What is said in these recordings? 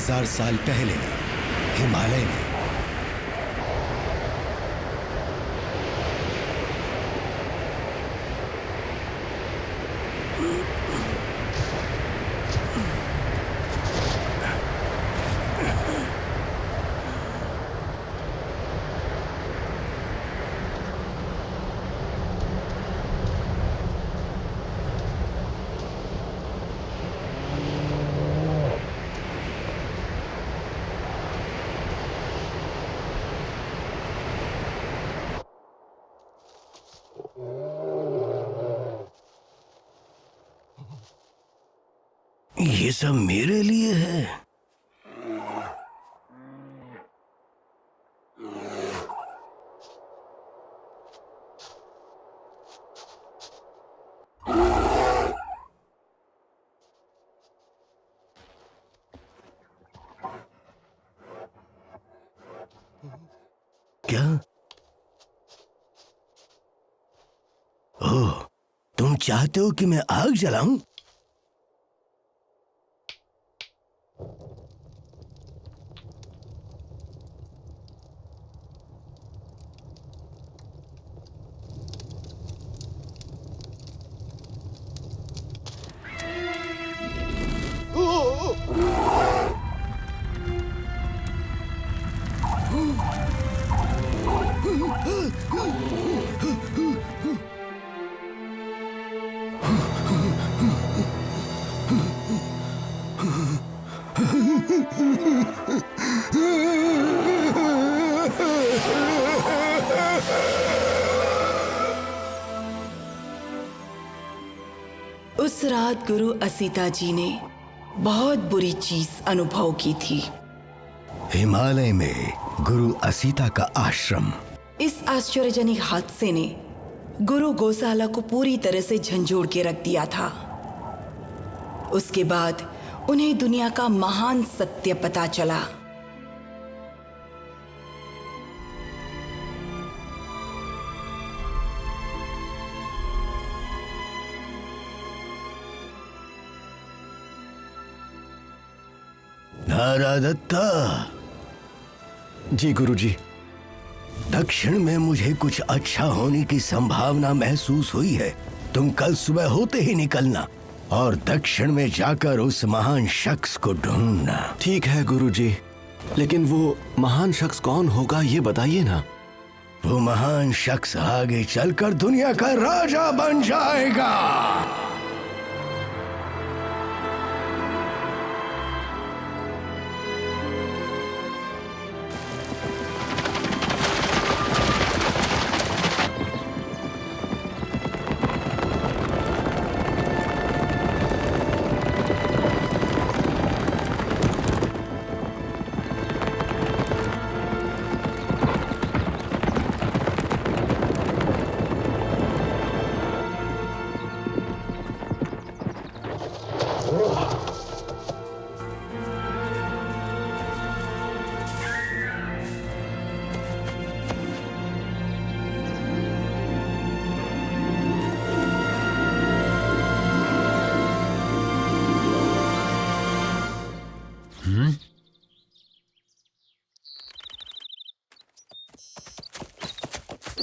10,000 साल पहले हिमालय में ये सब मेरे लिए है। क्या? ओह, तुम चाहते हो कि मैं आग जलाऊं? उस रात गुरु असीता जी ने बहुत बुरी चीज अनुभव की थी। हिमालय में गुरु असीता का आश्रम। इस आश्चर्यजनक हादसे ने गुरु गौशाला को पूरी तरह से झंझोड़ के रख दिया था। उसके बाद उन्हें दुनिया का महान सत्य पता चला। नारादत्ता। जी गुरुजी। दक्षिण में मुझे कुछ अच्छा होने की संभावना महसूस हुई है। तुम कल सुबह होते ही निकलना और दक्षिण में जाकर उस महान शख्स को ढूंढना। ठीक है गुरुजी, लेकिन वो महान शख्स कौन होगा ये बताइए ना। वो महान शख्स आगे चलकर दुनिया का राजा बन जाएगा।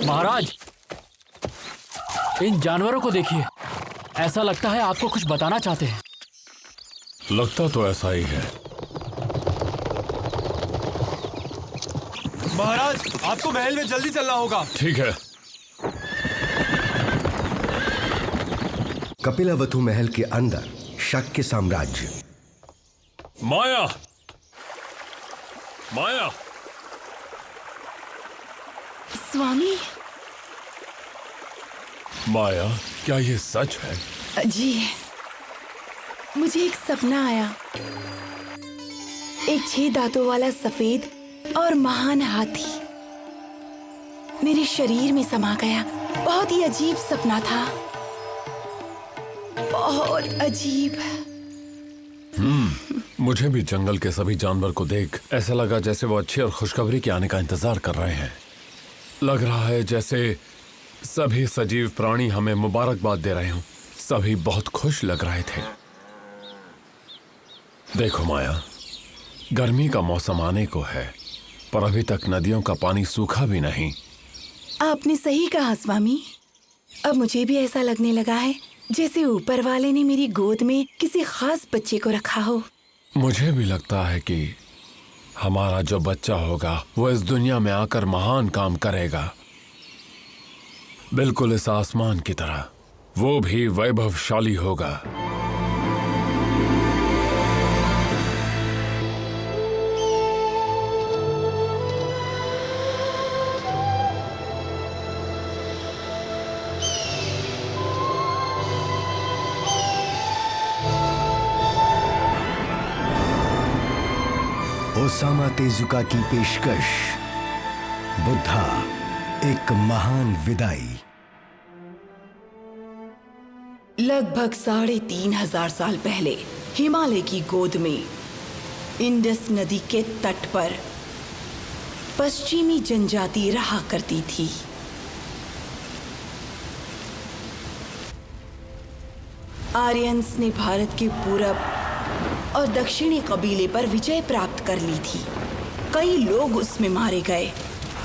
महाराज, इन जानवरों को देखिए। ऐसा लगता है आपको कुछ बताना चाहते हैं। लगता तो ऐसा ही है। महाराज, आपको महल में जल्दी चलना होगा। ठीक है। कपिलावतु महल के अंदर शाक्य साम्राज्य। माया, माया। स्वामी। माया, क्या ये सच है? जी, मुझे एक सपना आया। एक 6 दांतों वाला सफेद और महान हाथी मेरे शरीर में समा गया। बहुत ही अजीब सपना था, बहुत अजीब। मुझे भी जंगल के सभी जानवर को देख ऐसा लगा जैसे वो अच्छी और खुशखबरी के आने का इंतजार कर रहे हैं। लग रहा है जैसे सभी सजीव प्राणी हमें मुबारकबाद दे रहे हों। सभी बहुत खुश लग रहे थे। देखो माया, गर्मी का मौसम आने को है, पर अभी तक नदियों का पानी सूखा भी नहीं। आपने सही कहा स्वामी। अब मुझे भी ऐसा लगने लगा है जैसे ऊपर वाले ने मेरी गोद में किसी खास बच्चे को रखा हो। मुझे भी लगता है कि हमारा जो बच्चा होगा वो इस दुनिया में आकर महान काम करेगा, बिल्कुल इस आसमान की तरह। वो भी वैभवशाली होगा। ओसामा तेजुका की पेशकश, बुद्धा एक महान विदाई। लगभग 3,500 साल पहले हिमालय की गोद में इंडस नदी के तट पर पश्चिमी जनजाति रहा करती थी। आर्यंस ने भारत के पूरब और दक्षिणी कबीले पर विजय प्राप्त कर ली थी। कई लोग उसमें मारे गए,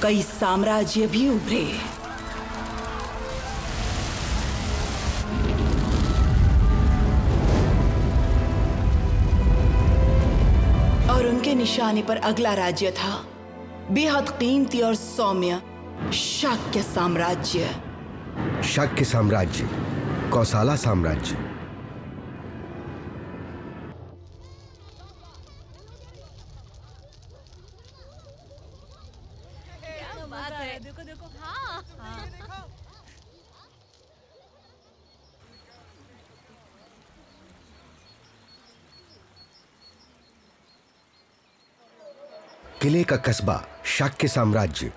कई साम्राज्य भी उभरे। और उनके निशाने पर अगला राज्य था बेहद कीमती और सौम्य शाक्य साम्राज्य। शाक्य साम्राज्य, कौसाला साम्राज्य। किले का कस्बा शाक्य साम्राज्य।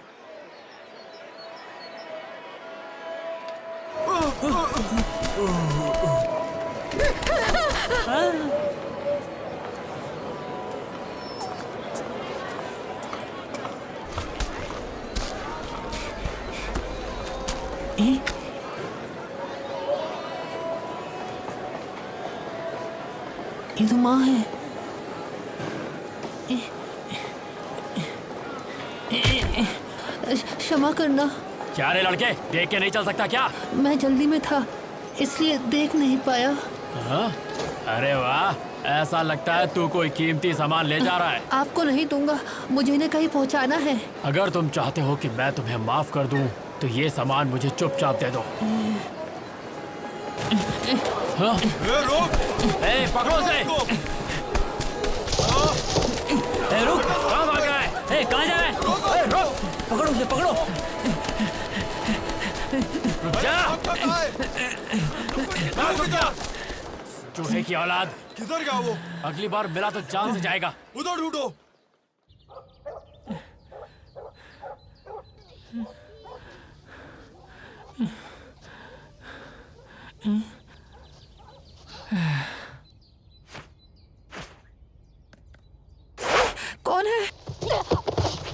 ये तो माँ है। क्षमा करना। क्या रे लड़के, देख के नहीं चल सकता क्या? मैं जल्दी में था इसलिए देख नहीं पाया। हाँ? अरे वाह, ऐसा लगता है तू कोई कीमती सामान ले जा रहा है। आपको नहीं दूंगा, मुझे इन्हें कहीं पहुंचाना है। अगर तुम चाहते हो कि मैं तुम्हें माफ कर दूं, तो ये सामान मुझे चुपचाप दे दो। हाँ? ए, पकड़ो उसे। ए, रुक, कहाँ भाग रहा है? ए, कहाँ जा रहा है? ए, रुक, पकड़ो उसे, पकड़ो। रुक जा। चूहे की औलाद। किधर गया वो? अगली बार मिला तो जान से जाएगा। उधर ढूंढो। कौन है?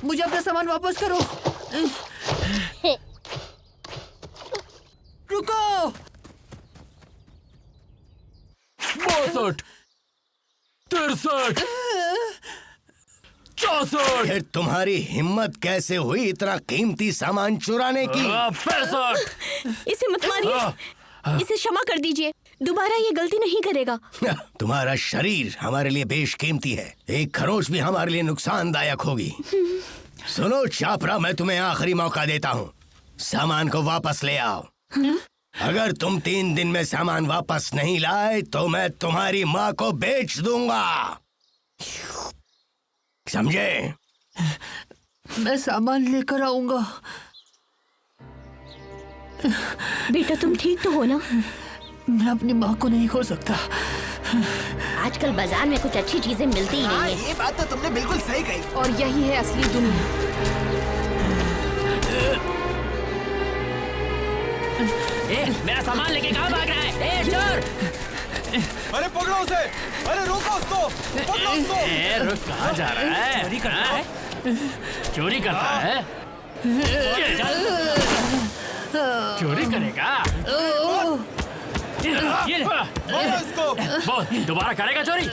मुझे अपना सामान वापस करो। रुको। 62, 63, 64, फिर तुम्हारी हिम्मत कैसे हुई इतना कीमती सामान चुराने की? 65। इसे मत मारिए, इसे क्षमा कर दीजिए, दोबारा ये गलती नहीं करेगा। तुम्हारा शरीर हमारे लिए बेशकीमती है, एक खरोच भी हमारे लिए नुकसानदायक होगी। सुनो चापरा, मैं तुम्हें आखिरी मौका देता हूँ, सामान को वापस ले आओ। अगर तुम 3 दिन में सामान वापस नहीं लाए तो मैं तुम्हारी माँ को बेच दूंगा, समझे? मैं सामान लेकर आऊंगा। बेटा तुम ठीक तो हो ना? मैं अपनी माँ को नहीं खो सकता। आजकल बाजार में कुछ अच्छी चीजें मिलती ही नहीं है। ये बात तो तुमने बिल्कुल सही कही। और यही है असली दुनिया। मेरा सामान लेके कहाँ भाग रहा है? ए, चोर! अरे पकड़ो उसे! अरे रोको उसको! पकड़ो उसको! ए, रुक, कहाँ जा रहा है? चोरी करता है? चोरी करता है? चोरी करेगा? ये ले। पकड़ो इसको! बोल, दोबारा करेगा चोरी?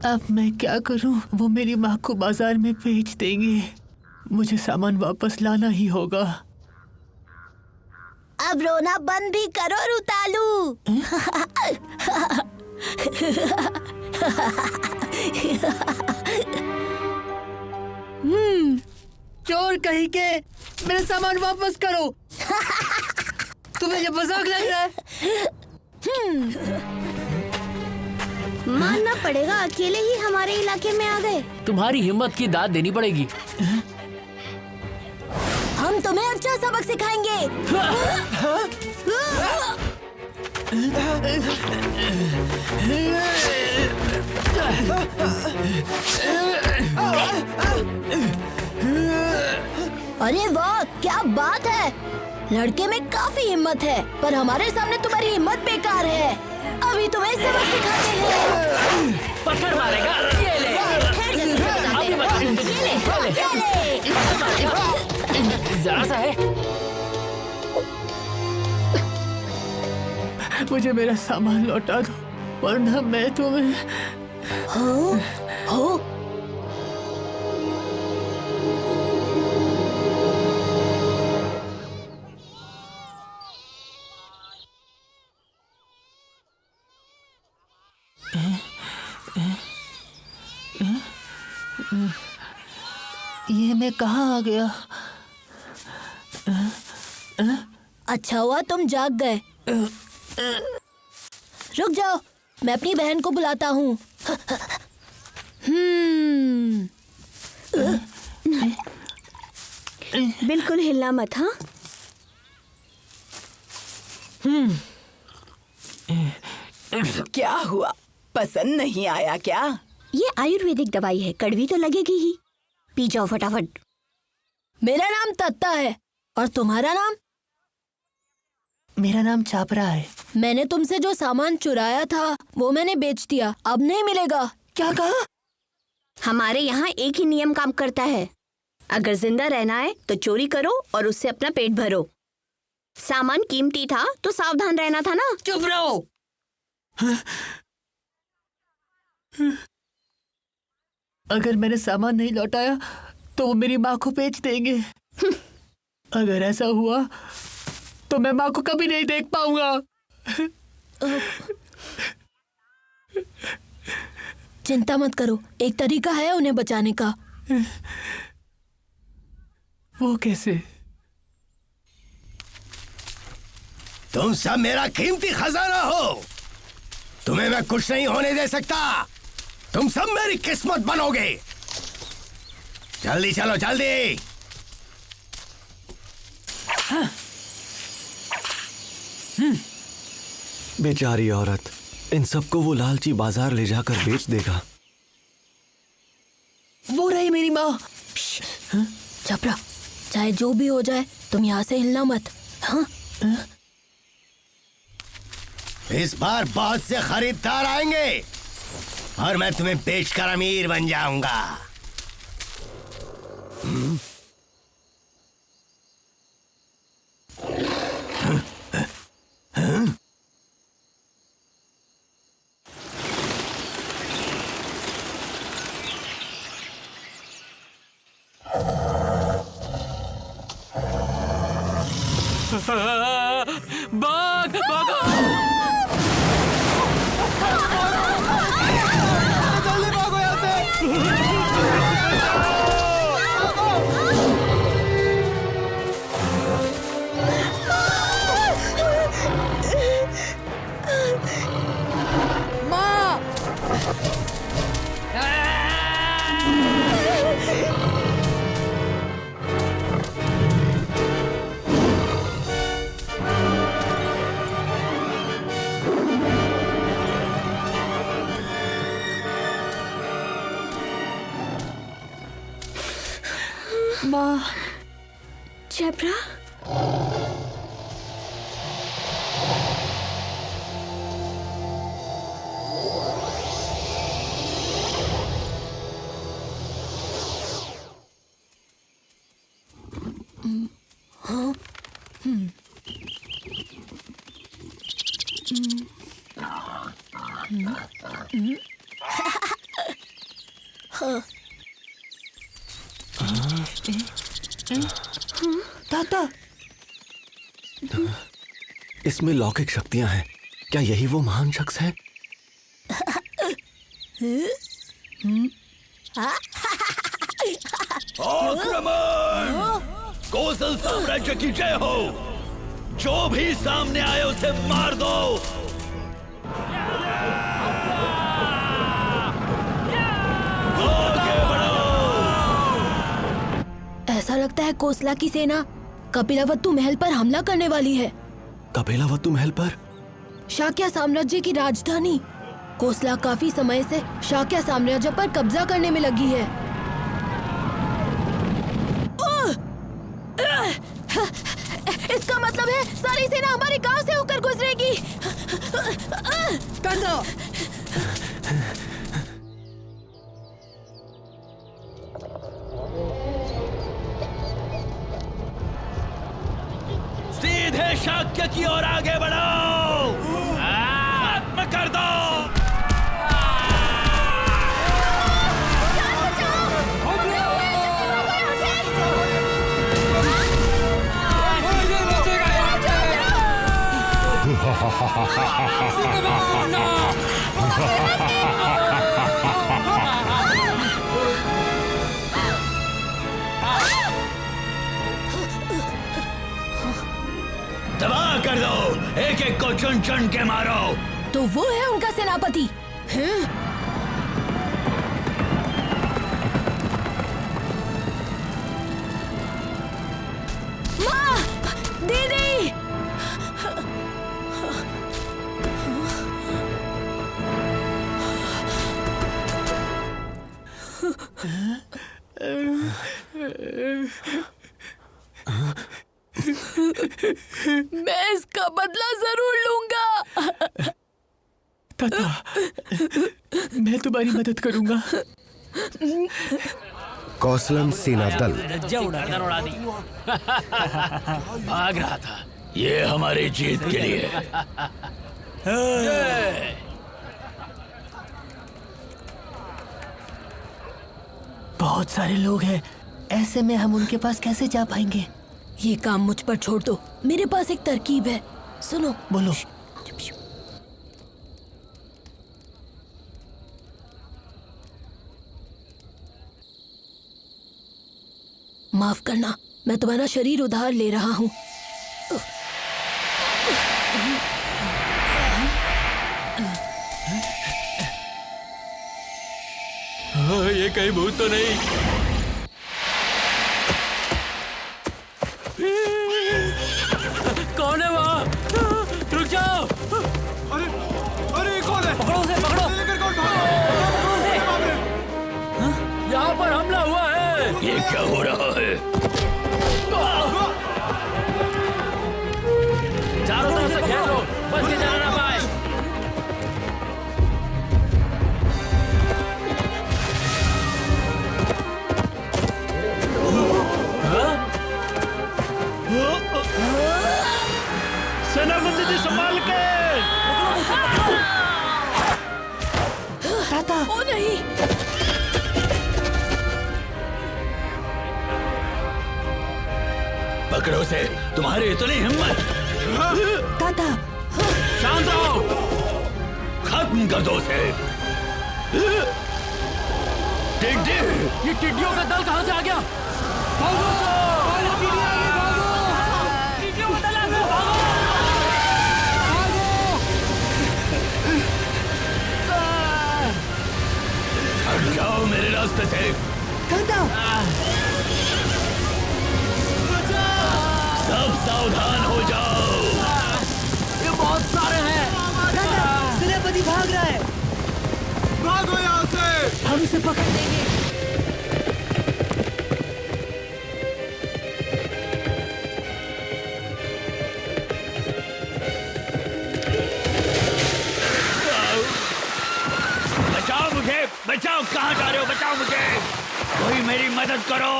अब मैं क्या करूं? वो मेरी माँ को बाजार में बेच देंगे। मुझे सामान वापस लाना ही होगा। अब रोना बंद भी करो रुतालू। चोर कहीं के, मेरा सामान वापस करो। तुम्हें ये मजाक लग रहा है? मानना पड़ेगा, अकेले ही हमारे इलाके में आ गए। तुम्हारी हिम्मत की दाद देनी पड़ेगी। हम तुम्हें अच्छा सबक सिखाएंगे। अरे वाह, क्या बात है। लड़के में काफी हिम्मत है, पर हमारे सामने तुम्हारी हिम्मत बेकार है। अभी तुम्हें सबक सिखाते हैं। पत्थर मारेगा, ये ले। अभी मत- ये ले। जरा सा है। मुझे मेरा सामान लौटा दो, वरना मैं तुम्हें। हो ये मैं कहाँ आ गया? अच्छा हुआ तुम जाग गए। रुक जाओ, मैं अपनी बहन को बुलाता हूँ। बिल्कुल हिलना मत। हाँ, क्या हुआ, पसंद नहीं आया क्या? ये आयुर्वेदिक दवाई है, कड़वी तो लगेगी ही। पी जाओ फटाफट। मेरा नाम तत्ता है, और तुम्हारा नाम? मेरा नाम चापरा है। मैंने तुमसे जो सामान चुराया था वो मैंने बेच दिया, अब नहीं मिलेगा। क्या कहा? हमारे यहाँ एक ही नियम काम करता है, अगर जिंदा रहना है तो चोरी करो और उससे अपना पेट भरो। सामान कीमती था तो सावधान रहना था ना। चुप रहो। अगर मैंने सामान नहीं लौटाया तो वो मेरी माँ को बेच देंगे। अगर ऐसा हुआ तो मैं माँ को कभी नहीं देख पाऊंगा। चिंता मत करो, एक तरीका है उन्हें बचाने का। वो कैसे? तुम सब मेरा कीमती खजाना हो, तुम्हें मैं कुछ नहीं होने दे सकता। तुम सब मेरी किस्मत बनोगे। जल्दी चलो, जल्दी। बेचारी औरत, इन सबको वो लालची बाजार ले जाकर बेच देगा। वो रही मेरी माँ। छपरा, चाहे जो भी हो जाए तुम यहाँ से हिलना मत। हाँ? इस बार बहुत से खरीदार आएंगे और मैं तुम्हें बेचकर अमीर बन जाऊंगा। भाग भागो। जल्दी भागो यहाँ से। माँ, छपरा, ताता, इसमें लौकिक शक्तियां हैं। क्या यही वो महान शख्स है? आक्रमण! कौशल साम्राज्य की जय हो। जो भी सामने आए उसे मार दो। आगे बढ़ो। ऐसा लगता है कोसला की सेना कपिलावत्तु महल पर हमला करने वाली है। कपिलावत्तु महल पर? शाक्य साम्राज्य की राजधानी। कोसला काफी समय से शाक्य साम्राज्य पर कब्जा करने में लगी है। इसका मतलब है सारी सेना हमारे गांव से होकर गुजरेगी। ताता, सीधे शाक्य की ओर आगे बढ़ो। खत्म कर दो। तबाह कर दो। एक एक को चुन चुन के मारो। तो वो है उनका सेनापति। हैं? माँ! दीदी! मैं इसका बदला जरूर लूंगा। ताता, मैं तुम्हारी मदद करूंगा। कौशलन सेना दल रज्जा उड़ा दी। भाग रहा था। ये हमारी जीत के लिए। बहुत सारे लोग हैं, ऐसे में हम उनके पास कैसे जा पाएंगे? ये काम मुझ पर छोड़ दो। मेरे पास एक तरकीब है, सुनो। बोलो। माफ करना, मैं तुम्हारा शरीर उधार ले रहा हूँ। ये कहीं भूत तो नहीं? कौन है वहाँ? रुक जाओ। अरे अरे कौन है? पकड़ो उसे, पकड़ो। लेकर कौन भागा? पकड़ो उसे। बाप रे! यहाँ पर हमला हुआ है। ये क्या हो रहा है? चारों तरफ से घेर लो, बच के जाना ना पाए। सेनापति जी संभाल के! ताता, ओ नहीं! पकड़ो से। तुम्हारी इतनी हिम्मत! ताता, शांत रहो। खत्म कर दो उसे। ये टिड्डियों का दल कहाँ से आ गया? भागो! टिड्डियों का दल आ गया, भागो! हट जाओ मेरे रास्ते से। ताता, सब सावधान हो जाओ। ये बहुत सारे हैं। सेनापति भाग रहा है। भागो यहाँ से। हम इसे पकड़ लेंगे। बचाओ मुझे! बचाओ! कहाँ जा रहे हो? बचाओ मुझे! कोई मेरी मदद करो।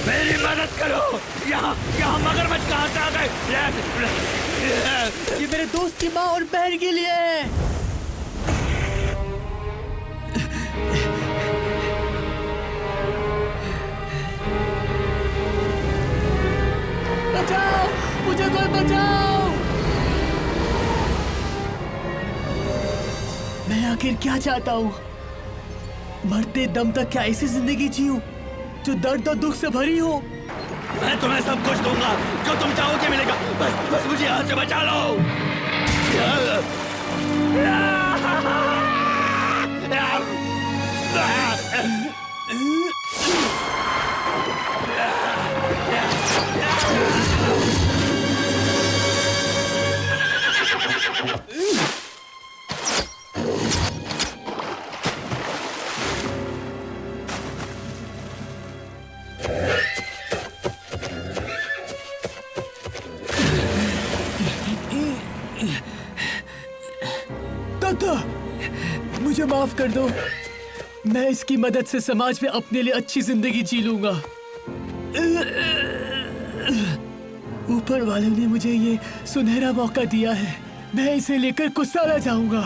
मेरी मदद करो। यहाँ यहाँ मगरमच्छ कहाँ से आ गए? ये मेरे दोस्त की माँ और बहन के लिए है। बचाओ, मुझे कोई बचाओ। मैं आखिर क्या चाहता हूँ? मरते दम तक क्या ऐसी जिंदगी जीऊं जो दर्द और दुख से भरी हो? मैं तुम्हें सब कुछ दूंगा जो तुम चाहोगे मिलेगा। बस मुझे यहाँ से बचा लो। ताता, मुझे माफ कर दो। मैं इसकी मदद से समाज में अपने लिए अच्छी जिंदगी जी लूंगा। ऊपर वाले ने मुझे ये सुनहरा मौका दिया है। मैं इसे लेकर कुसाला जाऊंगा।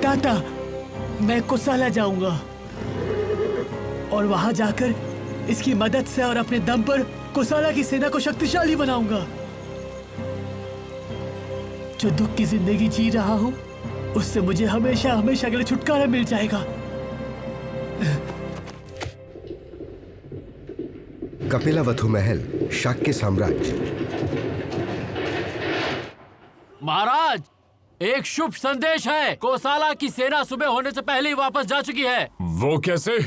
ताता, मैं कुसाला जाऊंगा और वहां जाकर इसकी मदद से और अपने दम पर कुसाला की सेना को शक्तिशाली बनाऊंगा। जो दुख की जिंदगी जी रहा हूं उससे मुझे हमेशा हमेशा के लिए छुटकारा मिल जाएगा। कपिलावथु महल, शाक्य साम्राज्य। महाराज, एक शुभ संदेश है। कोसाला की सेना सुबह होने से पहले ही वापस जा चुकी है। वो कैसे?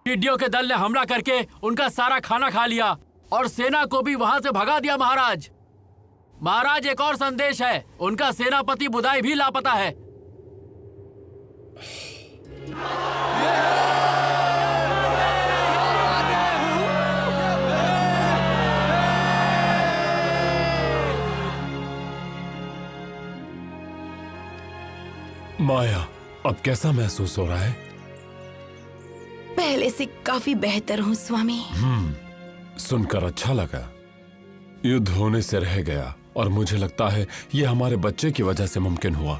टिड्डियों के दल ने हमला करके उनका सारा खाना खा लिया और सेना को भी वहां से भगा दिया। महाराज, महाराज, एक और संदेश है। उनका सेनापति बुदाई भी लापता है। माया, अब कैसा महसूस हो रहा है? पहले से काफी बेहतर हूँ स्वामी। सुनकर अच्छा लगा। युद्ध होने से रह गया और मुझे लगता है ये हमारे बच्चे की वजह से मुमकिन हुआ।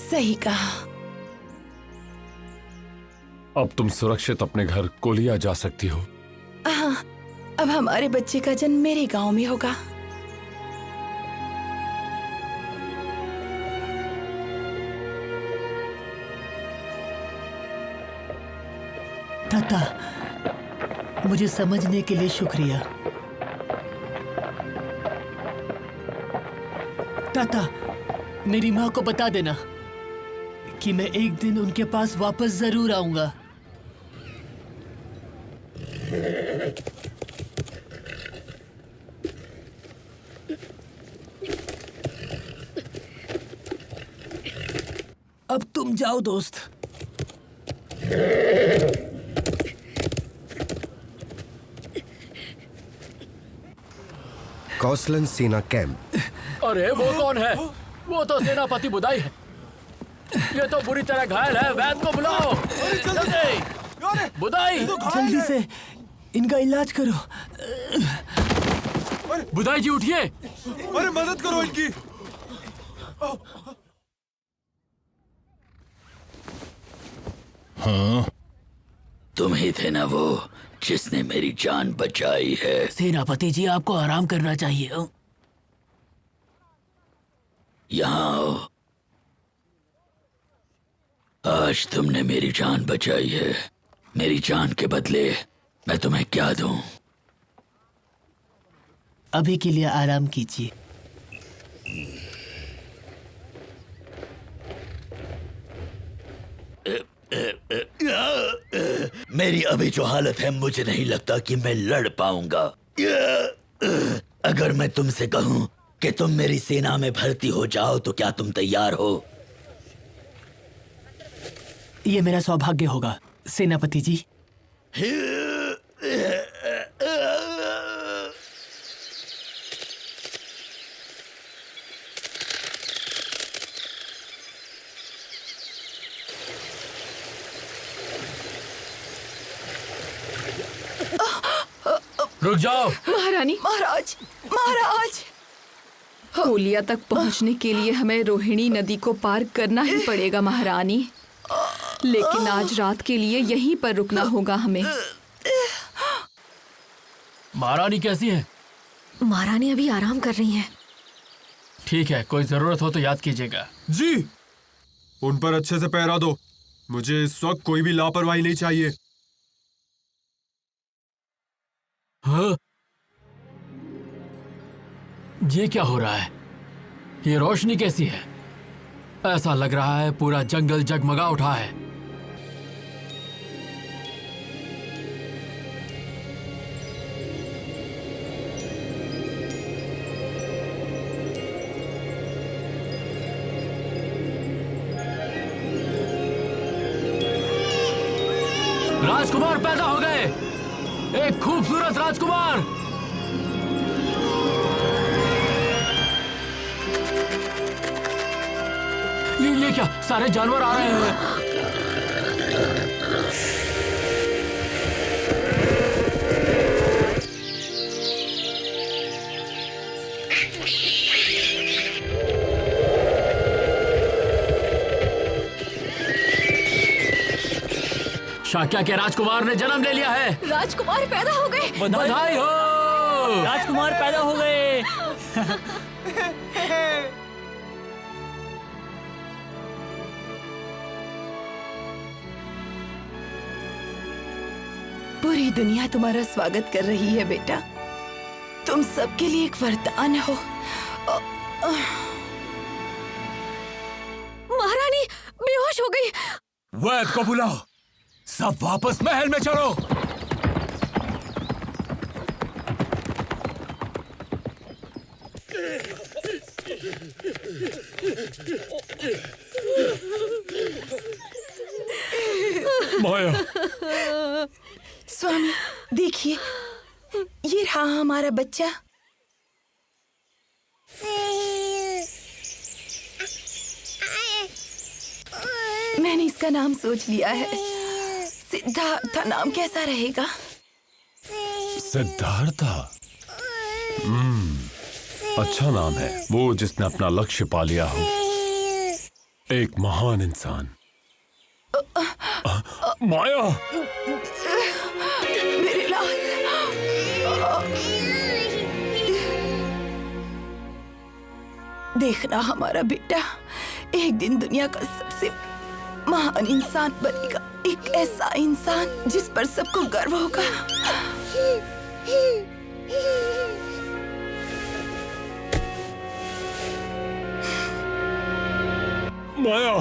सही कहा। अब तुम सुरक्षित अपने घर कोलिया जा सकती हो। हाँ, अब हमारे बच्चे का जन्म मेरे गांव में होगा। ताता, मुझे समझने के लिए शुक्रिया। ताता, मेरी माँ को बता देना कि मैं एक दिन उनके पास वापस जरूर आऊंगा। अब तुम जाओ दोस्त। कौसलन सेना कैंप। अरे वो कौन है? वो तो सेनापति बुदाई है। ये तो बुरी तरह घायल है। वैद्य को बुलाओ जल्दी। बुदाई, जल्दी से इनका इलाज करो। बुदाई जी उठिए। अरे मदद करो इनकी। हाँ, तुम ही थे ना वो जिसने मेरी जान बचाई है? सेनापति जी, आपको आराम करना चाहिए। यहाँ आओ। आज तुमने मेरी जान बचाई है। मेरी जान के बदले मैं तुम्हें क्या दूं? अभी के लिए आराम कीजिए। मेरी अभी जो हालत है, मुझे नहीं लगता कि मैं लड़ पाऊंगा। अगर मैं तुमसे कहूं कि तुम मेरी सेना में भर्ती हो जाओ तो क्या तुम तैयार हो? ये मेरा सौभाग्य होगा सेनापति जी। रुक जाओ। महारानी, महाराज, महाराज। कोलिया तक पहुंचने के लिए हमें रोहिणी नदी को पार करना ही पड़ेगा महारानी, लेकिन आज रात के लिए यहीं पर रुकना होगा हमें। महारानी कैसी है? महारानी अभी आराम कर रही हैं। ठीक है, कोई जरूरत हो तो याद कीजिएगा। जी, उन पर अच्छे से पहरा दो। मुझे इस वक्त कोई भी लापरवाही नहीं चाहिए। हाँ? ये क्या हो रहा है? ये रोशनी कैसी है? ऐसा लग रहा है पूरा जंगल जगमगा उठा है। राजकुमार पैदा हो गए, एक खूबसूरत राजकुमार। ये क्या, सारे जानवर आ रहे हैं। शाक्या के राजकुमार ने जन्म ले लिया है। राजकुमार पैदा हो गए। बधाई हो। राजकुमार पैदा हो गए। पूरी दुनिया तुम्हारा स्वागत कर रही है बेटा। तुम सबके लिए एक वरदान हो। महारानी बेहोश हो गई। वैद को बुलाओ, सब वापस महल में चलो। माया, स्वामी देखिए, ये रहा हमारा बच्चा। मैंने इसका नाम सोच लिया है। सिद्धार्थ नाम कैसा रहेगा? सिद्धार्था। अच्छा नाम है। वो जिसने अपना लक्ष्य पा लिया हो, एक महान इंसान। माया, मेरे लाल। देखना हमारा बेटा एक दिन दुनिया का सबसे महान इंसान बनेगा। एक ऐसा इंसान जिस पर सबको गर्व होगा। माया,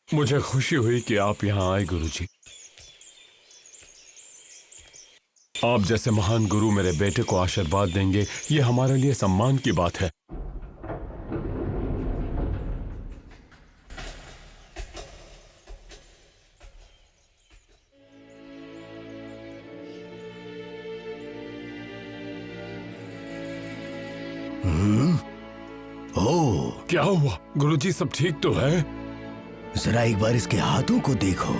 मुझे खुशी हुई कि आप यहाँ आए गुरुजी। आप जैसे महान गुरु मेरे बेटे को आशीर्वाद देंगे, ये हमारे लिए सम्मान की बात है। ओह, क्या हुआ गुरुजी, सब ठीक तो है? जरा एक बार इसके हाथों को देखो।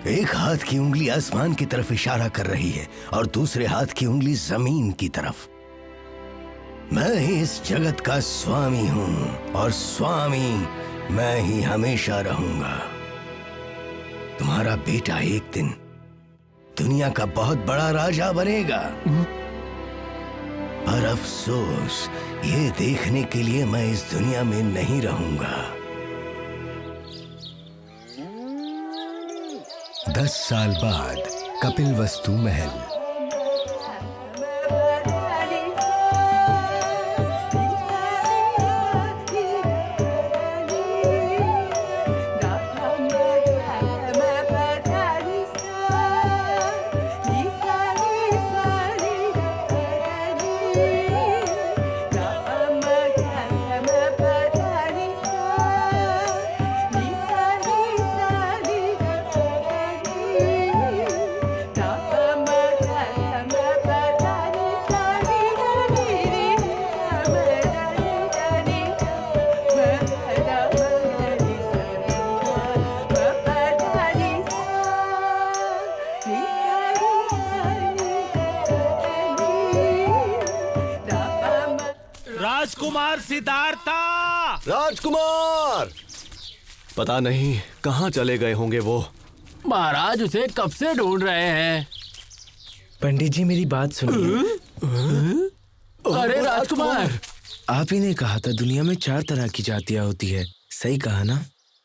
एक हाथ की उंगली आसमान की तरफ इशारा कर रही है और दूसरे हाथ की उंगली जमीन की तरफ। मैं ही इस जगत का स्वामी हूं और स्वामी मैं ही हमेशा रहूंगा। तुम्हारा बेटा एक दिन दुनिया का बहुत बड़ा राजा बनेगा। पर अफसोस, ये देखने के लिए मैं इस दुनिया में नहीं रहूंगा। 10 साल बाद कपिलवस्तु महल। राजकुमार सिद्धार्था। राजकुमार! पता नहीं कहाँ चले गए होंगे वो। महाराज उसे कब से ढूंढ रहे हैं। पंडित जी मेरी बात सुनिए। अरे राजकुमार, आप ही ने कहा था दुनिया में 4 तरह की जातियां होती है, सही कहा ना?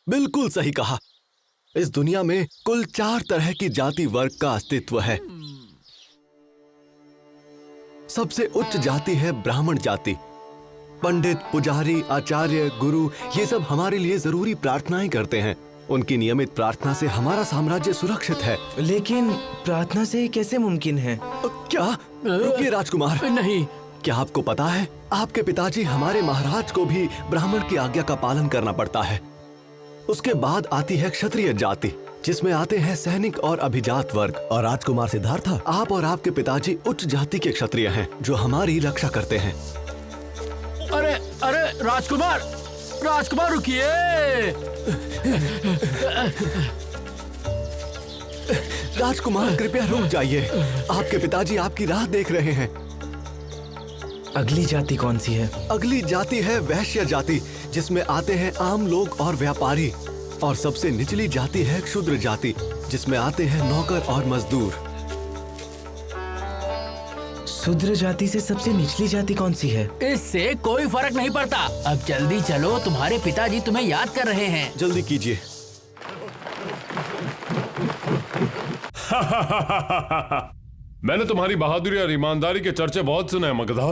बिल्कुल सही कहा। इस दुनिया में कुल 4 तरह की जाति वर्ग का अस्तित्व है। सबसे उच्च जाति है ब्राह्मण जाति। पंडित, पुजारी, आचार्य, गुरु ये सब हमारे लिए जरूरी प्रार्थनाएं करते हैं। उनकी नियमित प्रार्थना से हमारा साम्राज्य सुरक्षित है। लेकिन प्रार्थना से ये कैसे मुमकिन है? क्या? रुकिए राजकुमार। नहीं। क्या आपको पता है आपके पिताजी हमारे महाराज को भी ब्राह्मण की आज्ञा का पालन करना पड़ता है। उसके बाद आती है क्षत्रिय जाति, जिसमें आते हैं सैनिक और अभिजात वर्ग। और राजकुमार सिद्धार्था, आप और आपके पिताजी उच्च जाति के क्षत्रिय हैं जो हमारी रक्षा करते हैं। अरे अरे राजकुमार, राजकुमार रुकिए। राजकुमार कृपया रुक जाइए, आपके पिताजी आपकी राह देख रहे हैं। अगली जाति कौन सी है? अगली जाति है वैश्य जाति, जिसमें आते हैं आम लोग और व्यापारी। और सबसे निचली जाति है क्षुद्र जाति, जिसमें आते हैं नौकर और मजदूर। शूद्र जाति से सबसे निचली जाति कौन सी है? इससे कोई फर्क नहीं पड़ता। अब जल्दी चलो, तुम्हारे पिताजी तुम्हें याद कर रहे हैं। जल्दी कीजिए। मैंने तुम्हारी बहादुरी और ईमानदारी के चर्चे बहुत सुने हैं मगधा।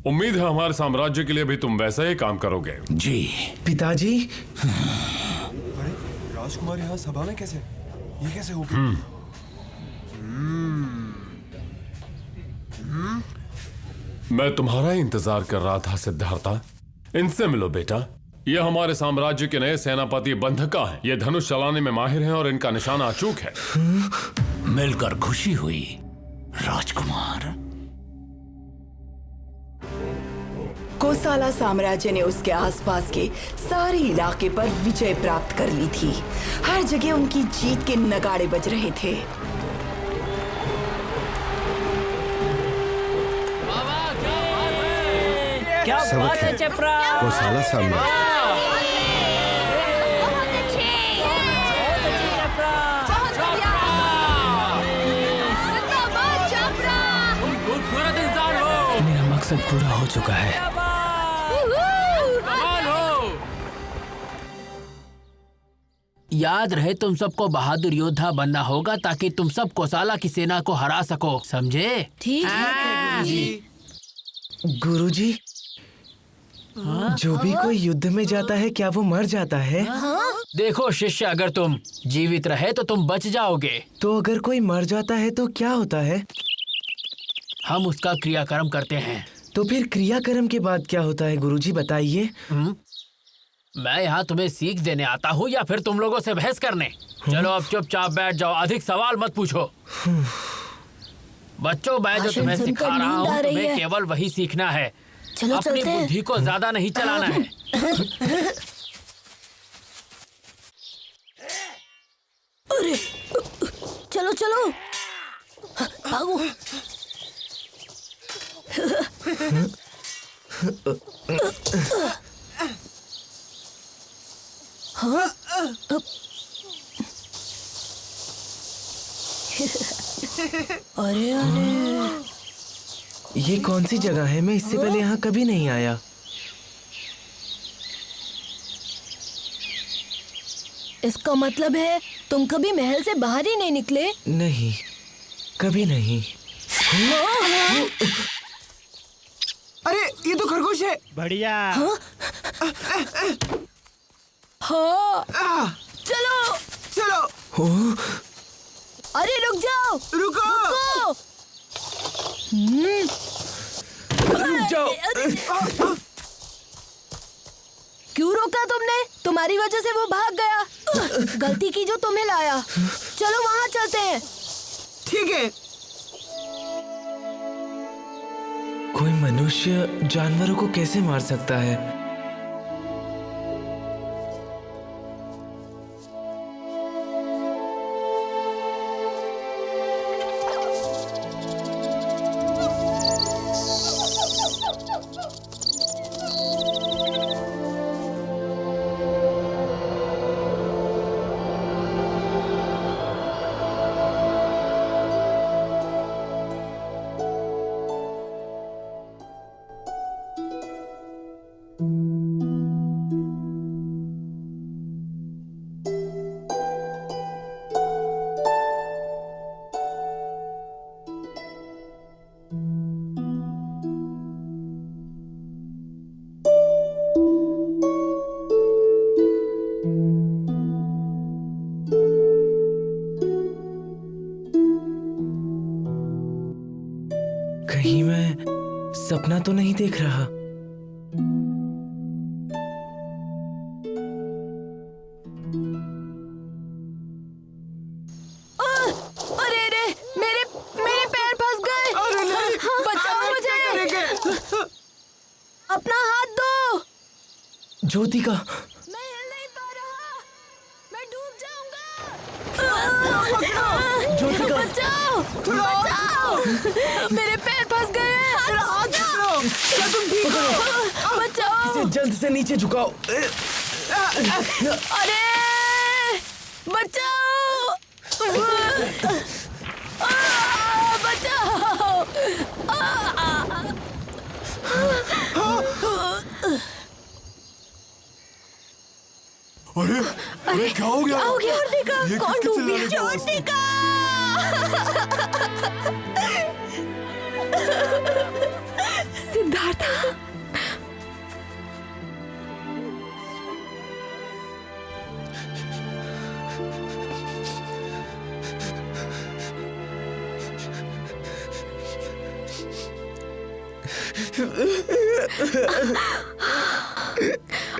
उम्मीद है हमारे साम्राज्य के लिए भी तुम वैसा ही काम करोगे। जी पिताजी। अरे राजकुमार यहाँ सभा में कैसे? ये कैसे हो गया? मैं तुम्हारा ही इंतजार कर रहा था सिद्धार्था। इनसे मिलो बेटा। ये हमारे साम्राज्य के नए सेनापति बंधका हैं। ये धनुष चलाने में माहिर हैं और इनका निशाना अचूक है। मिलकर खुशी हुई राजकुमार। कोसाला साम्राज्य ने उसके आसपास के सारे इलाके पर विजय प्राप्त कर ली थी। हर जगह उनकी जीत के नगाड़े बज रहे थे। क्या बात है चपरा। कोसाला साम्राज्य। खूबसूरत इंसान हो। मेरा मकसद पूरा हो चुका है। कमाल हो। याद रहे तुम सबको बहादुर योद्धा बनना होगा ताकि तुम सब कोसाला की सेना को हरा सको, समझे? ठीक है। गुरुजी, जो भी कोई युद्ध में जाता है क्या वो मर जाता है? देखो शिष्य, अगर तुम जीवित रहे तो तुम बच जाओगे। तो अगर कोई मर जाता है तो क्या होता है? हम उसका क्रियाकर्म करते हैं। तो फिर क्रियाकर्म के बाद क्या होता है गुरुजी, बताइए। मैं यहाँ तुम्हें सीख देने आता हूँ या फिर तुम लोगों से बहस करने? चलो अब चुपचाप बैठ जाओ, अधिक सवाल मत पूछो। बच्चों, मैं जो तुम्हें सिखा रहा हूँ तुम्हें केवल वही सीखना है। चलो अपनी बुद्धि को ज्यादा नहीं चलाना है। अरे चलो चलो भागो। हाँ? अरे अरे, ये कौन सी जगह है? मैं इससे पहले यहाँ कभी नहीं आया। इसका मतलब है तुम कभी महल से बाहर ही नहीं निकले? नहीं, कभी नहीं। अरे ये तो खरगोश है। बढ़िया। हाँ चलो चलो। अरे रुक जाओ, रुको। रुक जाओ। क्यों रोका तुमने? तुम्हारी वजह से वो भाग गया। गलती की जो तुम्हें लाया। चलो वहाँ चलते हैं। ठीक है। कोई मनुष्य जानवरों को कैसे मार सकता है? कहीं मैं सपना तो नहीं देख रहा? अरे रे, मेरे मेरे पैर फंस गए। अरे नहीं, बचाओ मुझे। अपना हाथ दो। ज्योतिका, मैं हिल नहीं पा रहा, मैं डूब जाऊंगा। ज्योतिका, बचाओ, बचाओ, मेरे पैर फंस गए। क्या तुम ठीक हो? बचाओ। इसे जल्द से नीचे झुकाओ। अरे बचाओ, बचाओ। अरे क्या हो गया? ज्योतिका, ये कौन किसकी डूब चिल्लाने गया? की आवाज़ थी? सिद्धार्था,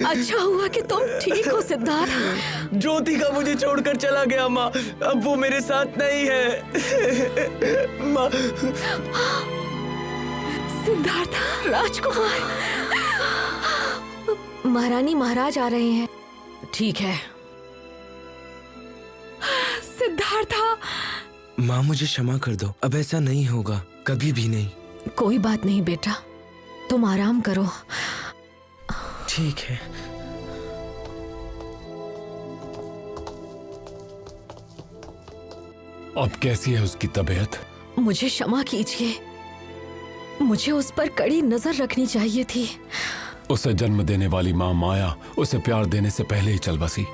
अच्छा हुआ कि तुम ठीक हो सिद्धार्थ। ज्योतिका मुझे छोड़कर चला गया माँ, अब वो मेरे साथ नहीं है। माँ। सिद्धार्था, राजकुमार। महारानी महाराज आ रहे हैं। ठीक है। सिद्धार्था। माँ मुझे क्षमा कर दो, अब ऐसा नहीं होगा, कभी भी नहीं। कोई बात नहीं बेटा, तुम आराम करो। ठीक है। अब कैसी है उसकी तबीयत? मुझे क्षमा कीजिए, मुझे उस पर कड़ी नजर रखनी चाहिए थी। उसे जन्म देने वाली माँ माया उसे प्यार देने से पहले ही चल बसी,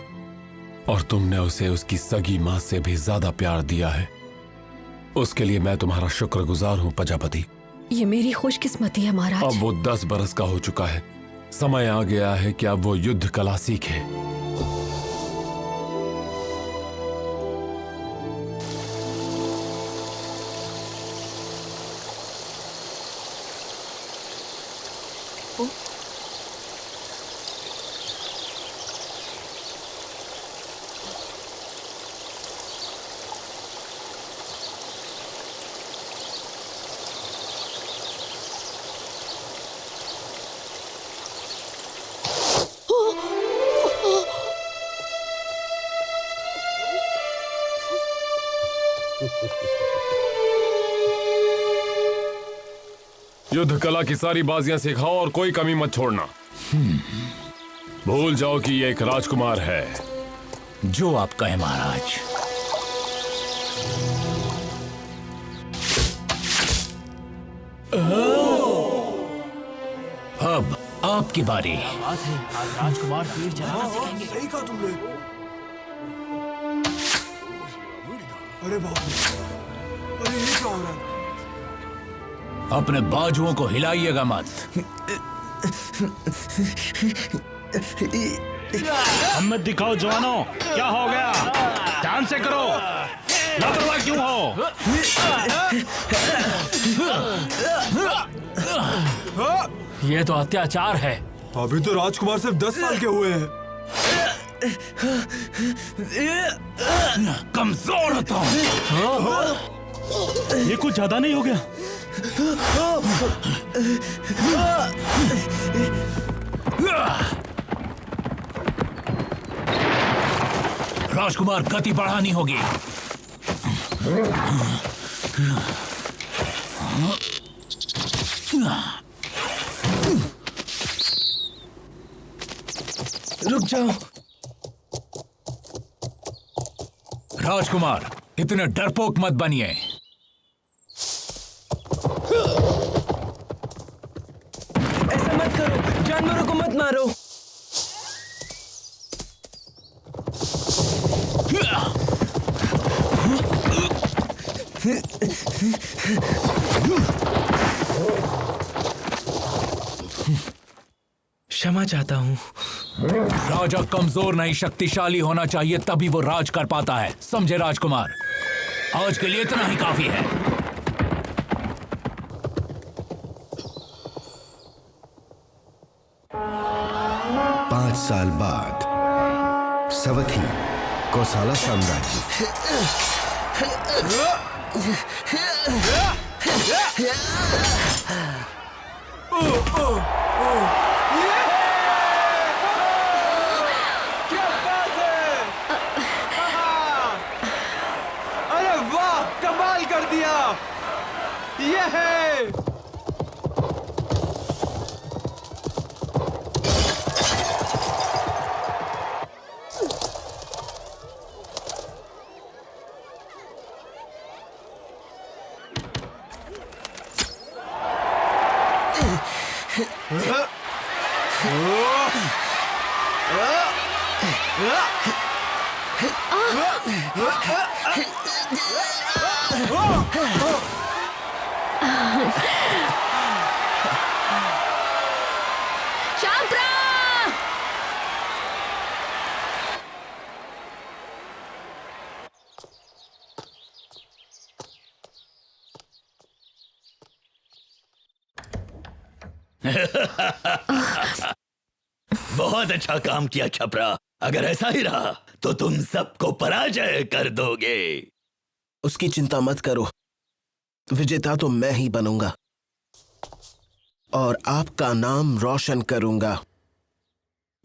और तुमने उसे उसकी सगी माँ से भी ज्यादा प्यार दिया है। उसके लिए मैं तुम्हारा शुक्रगुजार हूँ प्रजापति। ये मेरी खुशकिस्मती है महाराज। अब वो 10 बरस का हो चुका है, समय आ गया है कि अब वो युद्ध कला सीखे। युद्ध कला की सारी बाजियां सिखाओ और कोई कमी मत छोड़ना। भूल जाओ कि ये एक राजकुमार है। जो आप कहें महाराज। अब आपकी बारी। राजकुमार तीर चलाना सीखेंगे। सही कहा तुमने। अरे बाप रे, अरे ये क्या हो रहा है? अपने बाजुओं को हिलाइएगा मत। हिम्मत दिखाओ जवानों, क्या हो गया? ध्यान से करो, लापरवाह क्यों हो? ये तो अत्याचार है। अभी तो राजकुमार सिर्फ 10 साल के हुए हैं। कमजोर होता हूं। ये कुछ ज्यादा नहीं हो गया? राजकुमार गति बढ़ानी होगी। रुक जाओ। राजकुमार, इतने डरपोक मत बनिए। ऐसा मत करो, जानवरों को मत मारो। क्षमा चाहता हूँ। राजा कमजोर नहीं, शक्तिशाली होना चाहिए, तभी वो राज कर पाता है। समझे राजकुमार? आज के लिए इतना ही काफी है। साल बाद सवथी कौसाला साम्राज्य। क्या बात है! अरे वाह, कमाल कर दिया! ये है! चापरा! बहुत अच्छा काम किया छपरा। अगर ऐसा ही रहा तो तुम सबको पराजय कर दोगे। उसकी चिंता मत करो, विजेता तो मैं ही बनूंगा और आपका नाम रोशन करूंगा।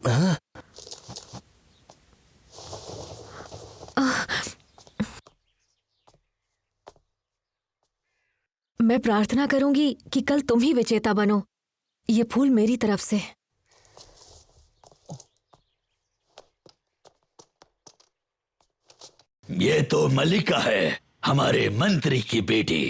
हाँ? मैं प्रार्थना करूंगी कि कल तुम ही विजेता बनो। ये फूल मेरी तरफ से। ये तो मल्लिका है, हमारे मंत्री की बेटी।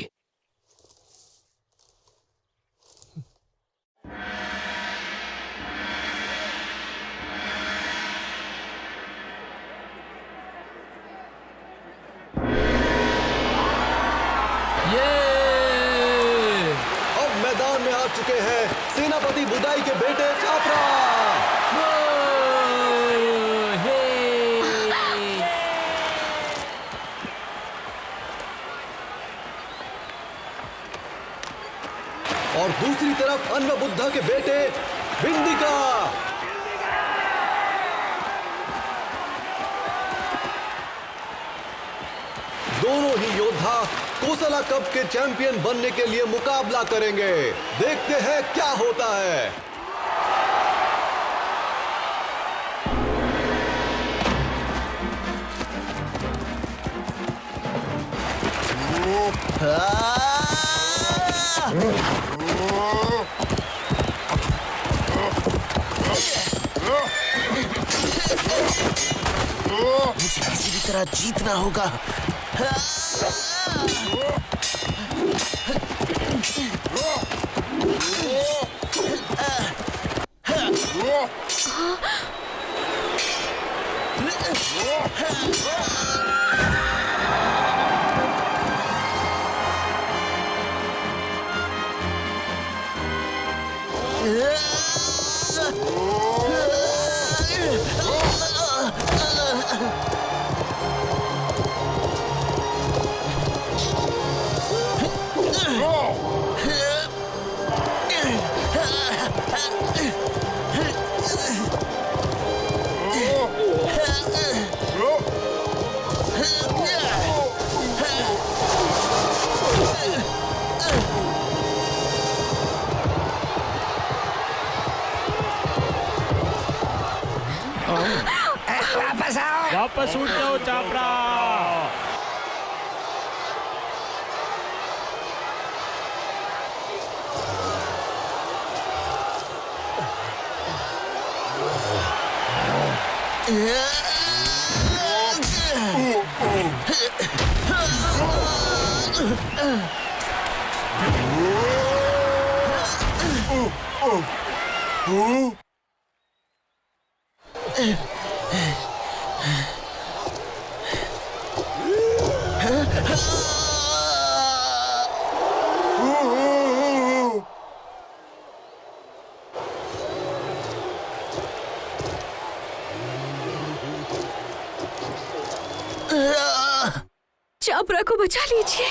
अब मैदान में आ चुके हैं सेनापति बुदाई के बेटे छापरा। और दूसरी तरफ अन्व बुद्धा के बेटे विंदिका। दोनों ही योद्धा कोसला कप के चैंपियन बनने के लिए मुकाबला करेंगे। देखते हैं क्या होता है। मुझे किसी भी तरह जीतना होगा। वापस आओ, वापस उठ जाओ चापरा। चापरा को बचा लीजिए।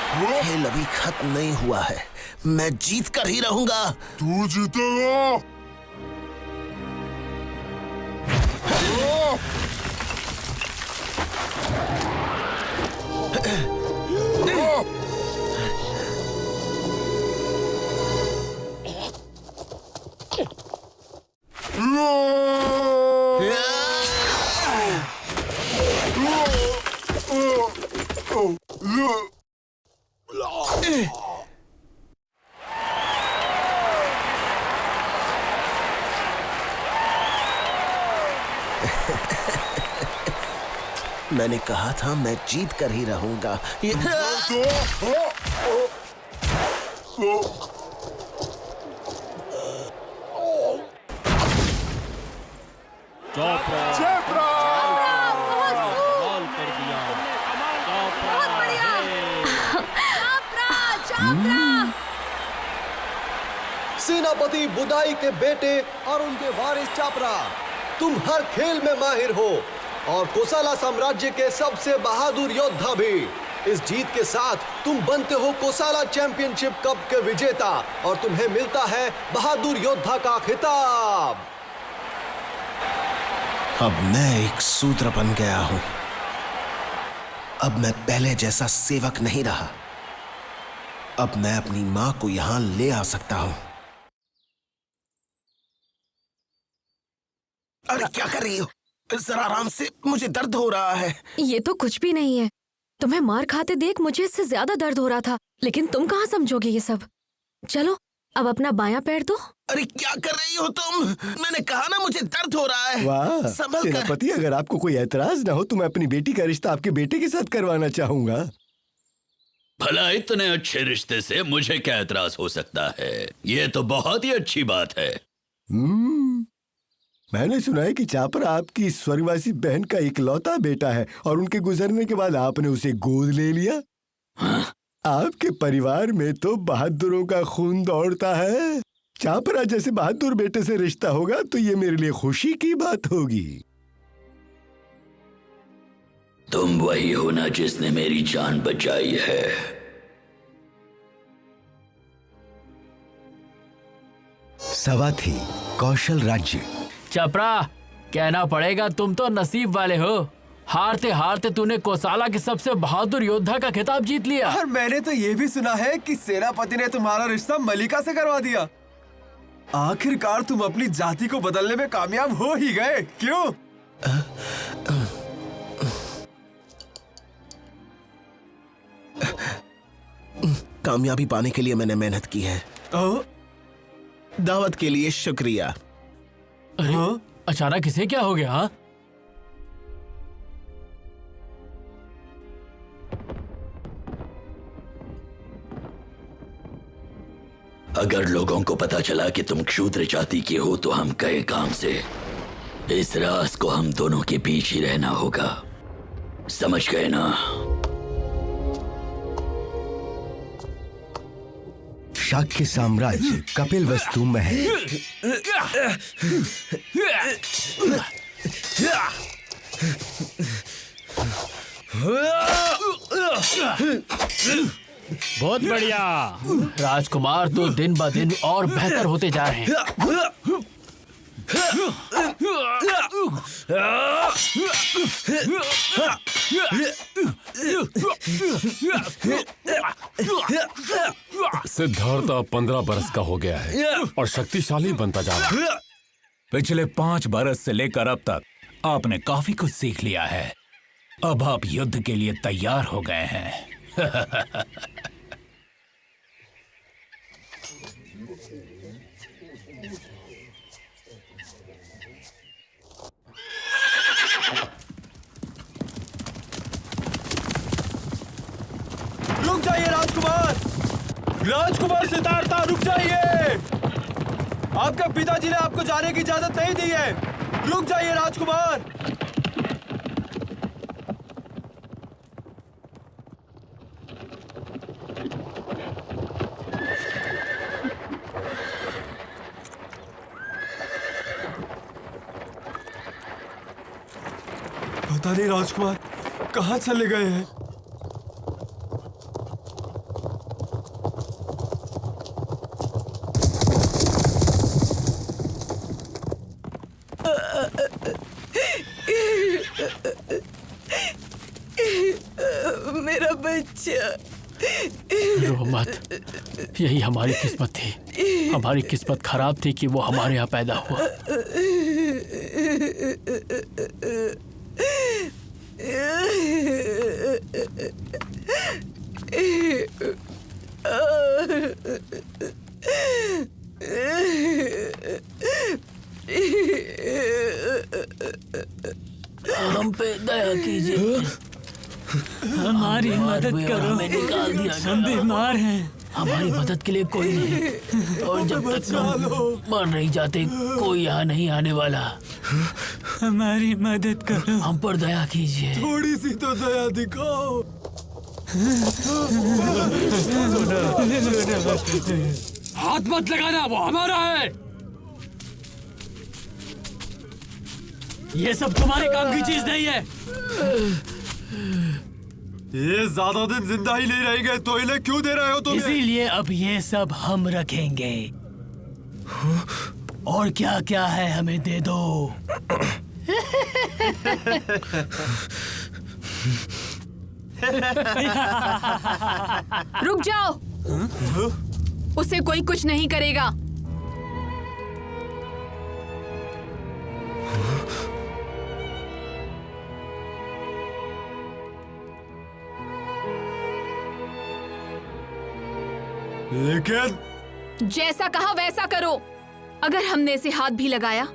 खेल अभी खत्म नहीं हुआ है, मैं जीत कर ही रहूंगा। तू जीतेगा। मैंने कहा था मैं जीत कर ही रहूंगा। सेनापति बुदाई के बेटे और उनके वारिस चापरा, तुम हर खेल में माहिर हो और कोसाला साम्राज्य के सबसे बहादुर योद्धा भी। इस जीत के साथ तुम बनते हो कोसाला चैंपियनशिप कप के विजेता और तुम्हें मिलता है बहादुर योद्धा का खिताब। अब मैं एक सूत्र बन गया हूं। अब मैं पहले जैसा सेवक नहीं रहा। अब मैं अपनी मां को यहां ले आ सकता हूं। अरे क्या कर रही हो? जरा आराम से, मुझे दर्द हो रहा है। ये तो कुछ भी नहीं है। तुम्हें मार खाते देख मुझे इससे ज्यादा दर्द हो रहा था, लेकिन तुम कहाँ समझोगे ये सब। चलो अब अपना बायां पैर दो। अरे क्या कर रही हो तुम? मैंने कहा ना मुझे दर्द हो रहा है। वाह संभल कर। सेनापति, अगर आपको कोई ऐतराज ना हो तो मैं अपनी बेटी का रिश्ता आपके बेटे के साथ करवाना चाहूंगा। भला इतने अच्छे रिश्ते से मुझे क्या ऐतराज हो सकता है? ये तो बहुत ही अच्छी बात है। मैंने सुना है कि चापरा आपकी स्वर्गवासी बहन का इकलौता बेटा है और उनके गुजरने के बाद आपने उसे गोद ले लिया। हाँ? आपके परिवार में तो बहादुरों का खून दौड़ता है। चापरा जैसे बहादुर बेटे से रिश्ता होगा तो ये मेरे लिए खुशी की बात होगी। तुम वही हो ना जिसने मेरी जान बचाई है। सवाथी, कौशल राज्य। चपरा, कहना पड़ेगा तुम तो नसीब वाले हो। हारते हारते तूने कोसाला के सबसे बहादुर योद्धा का खिताब जीत लिया। और मैंने तो ये भी सुना है कि सेनापति ने तुम्हारा रिश्ता मलिका से करवा दिया। आखिरकार तुम अपनी जाति को बदलने में कामयाब हो ही गए, क्यों? कामयाबी पाने के लिए मैंने मेहनत की है। दावत के लिए शुक्रिया। अरे अचानक इसे क्या हो गया? हाँ? अगर लोगों को पता चला कि तुम क्षूद्र जाति के हो तो हम गए काम से। इस राज को हम दोनों के बीच ही रहना होगा, समझ गए ना? शाक्य साम्राज्य, कपिलवस्तु महल। बहुत बढ़िया। राजकुमार तो दिन ब दिन और बेहतर होते जा रहे हैं। सिद्धार्थ अब 15 बरस का हो गया है और शक्तिशाली बनता जा रहा है। पिछले 5 बरस से लेकर अब तक आपने काफी कुछ सीख लिया है। अब आप युद्ध के लिए तैयार हो गए हैं। रुक जाइए राजकुमार! राजकुमार सिद्धार्थ, रुक जाइए! आपके पिताजी ने आपको जाने की इजाजत नहीं दी है। रुक जाइए राजकुमार! पता नहीं राजकुमार कहाँ चले गए हैं। बच्चा। रो मत, यही हमारी किस्मत थी। हमारी किस्मत खराब थी कि वो हमारे यहाँ पैदा हुआ। हम पे दया कीजिए, हमारी मदद करो, हमें निकाल दिया हम बीमार हैं। हमारी मदद के लिए कोई नहीं, और जब तक हम मर नहीं जाते कोई यहाँ नहीं आने वाला। हमारी मदद करो, हम पर दया कीजिए। थोड़ी सी तो दया दिखाओ। हाथ मत लगाना, वो हमारा है। ये सब तुम्हारे काम की चीज नहीं है। ये ज्यादा दिन जिंदा ही नहीं रहेंगे तो इन्हें क्यों दे रहे हो तुम? इसीलिए अब ये सब हम रखेंगे। और क्या क्या है हमें दे दो। रुक जाओ, उसे कोई कुछ नहीं करेगा। लेकिन जैसा कहा वैसा करो। अगर हमने इसे हाथ भी लगाया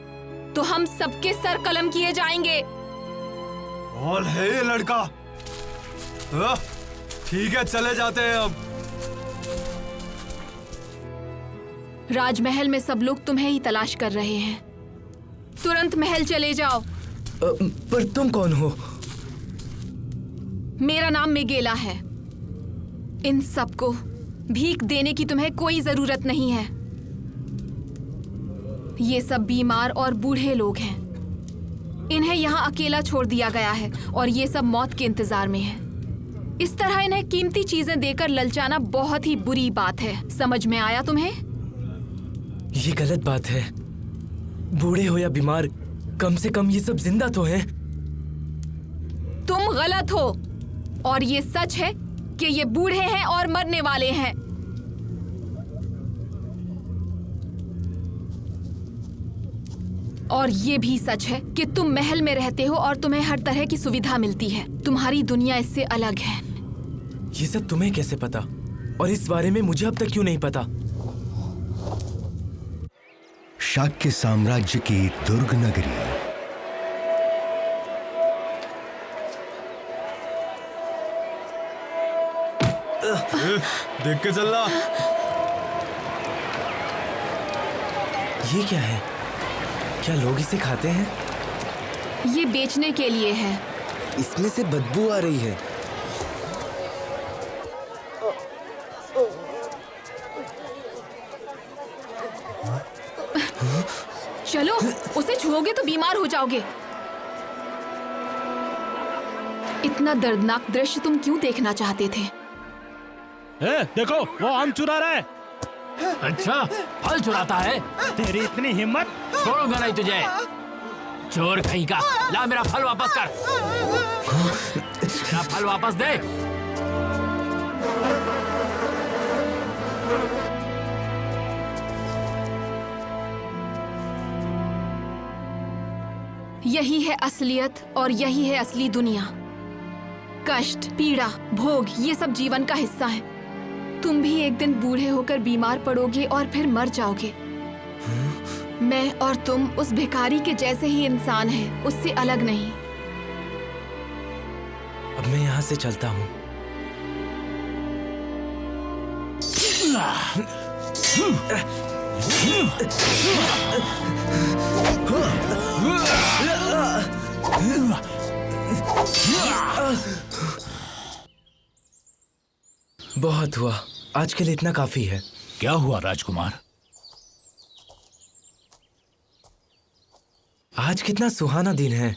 तो हम सबके सर कलम किए जाएंगे। कौन है ये लड़का? ठीक है, चले जाते हैं अब। राजमहल में सब लोग तुम्हें ही तलाश कर रहे हैं। तुरंत महल चले जाओ। पर तुम कौन हो? मेरा नाम मिगेला है। इन सबको भीख देने की तुम्हें कोई जरूरत नहीं है। ये सब बीमार और बूढ़े लोग हैं। इन्हें यहाँ अकेला छोड़ दिया गया है और ये सब मौत के इंतजार में है। इस तरह इन्हें कीमती चीजें देकर ललचाना बहुत ही बुरी बात है। समझ में आया तुम्हें? ये गलत बात है। बूढ़े हो या बीमार, कम से कम ये सब जिंदा तो हैं। तुम गलत हो और ये सच है कि ये बूढ़े हैं और मरने वाले हैं। और ये भी सच है कि तुम महल में रहते हो और तुम्हें हर तरह की सुविधा मिलती है। तुम्हारी दुनिया इससे अलग है। ये सब तुम्हें कैसे पता? और इस बारे में मुझे अब तक क्यों नहीं पता? शाक्य साम्राज्य की दुर्ग नगरी। देख के चलना। ये क्या है? क्या लोग इसे खाते हैं? ये बेचने के लिए है। इसमें से बदबू आ रही है। चलो, उसे छुओगे तो बीमार हो जाओगे। इतना दर्दनाक दृश्य तुम क्यों देखना चाहते थे? देखो, वो आम चुरा रहा है। अच्छा, फल चुराता है? तेरी इतनी हिम्मत? छोड़ूंगा नहीं तुझे, चोर कहीं का। ला मेरा फल वापस कर। मेरा फल वापस दे। यही है असलियत और यही है असली दुनिया। कष्ट, पीड़ा, भोग, ये सब जीवन का हिस्सा है। तुम भी एक दिन बूढ़े होकर बीमार पड़ोगे और फिर मर जाओगे। मैं और तुम उस भिखारी के जैसे ही इंसान हैं, उससे अलग नहीं। अब मैं यहाँ से चलता हूँ। बहुत हुआ, आज के लिए इतना काफी है। क्या हुआ राजकुमार? आज कितना सुहाना दिन है।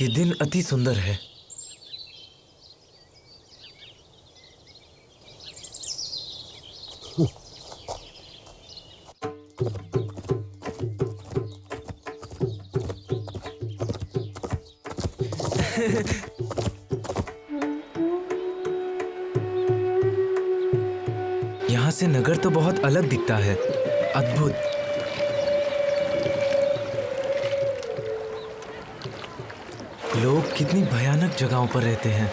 ये दिन अति सुंदर है। यहाँ से नगर तो बहुत अलग दिखता है। अद्भुत। लोग कितनी भयानक जगहों पर रहते हैं।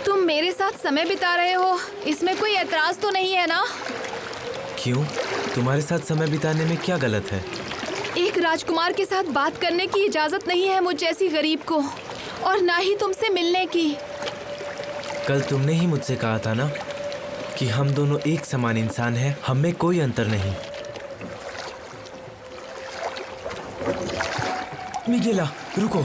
तुम मेरे साथ समय बिता रहे हो, इसमें कोई एतराज तो नहीं है ना? क्यों? तुम्हारे साथ समय बिताने में क्या गलत है? एक राजकुमार के साथ बात करने की इजाजत नहीं है मुझ जैसी गरीब को, और ना ही तुमसे मिलने की। कल तुमने ही मुझसे कहा था ना कि हम दोनों एक समान इंसान हैं, हम में कोई अंतर नहीं। मिगेला, रुको।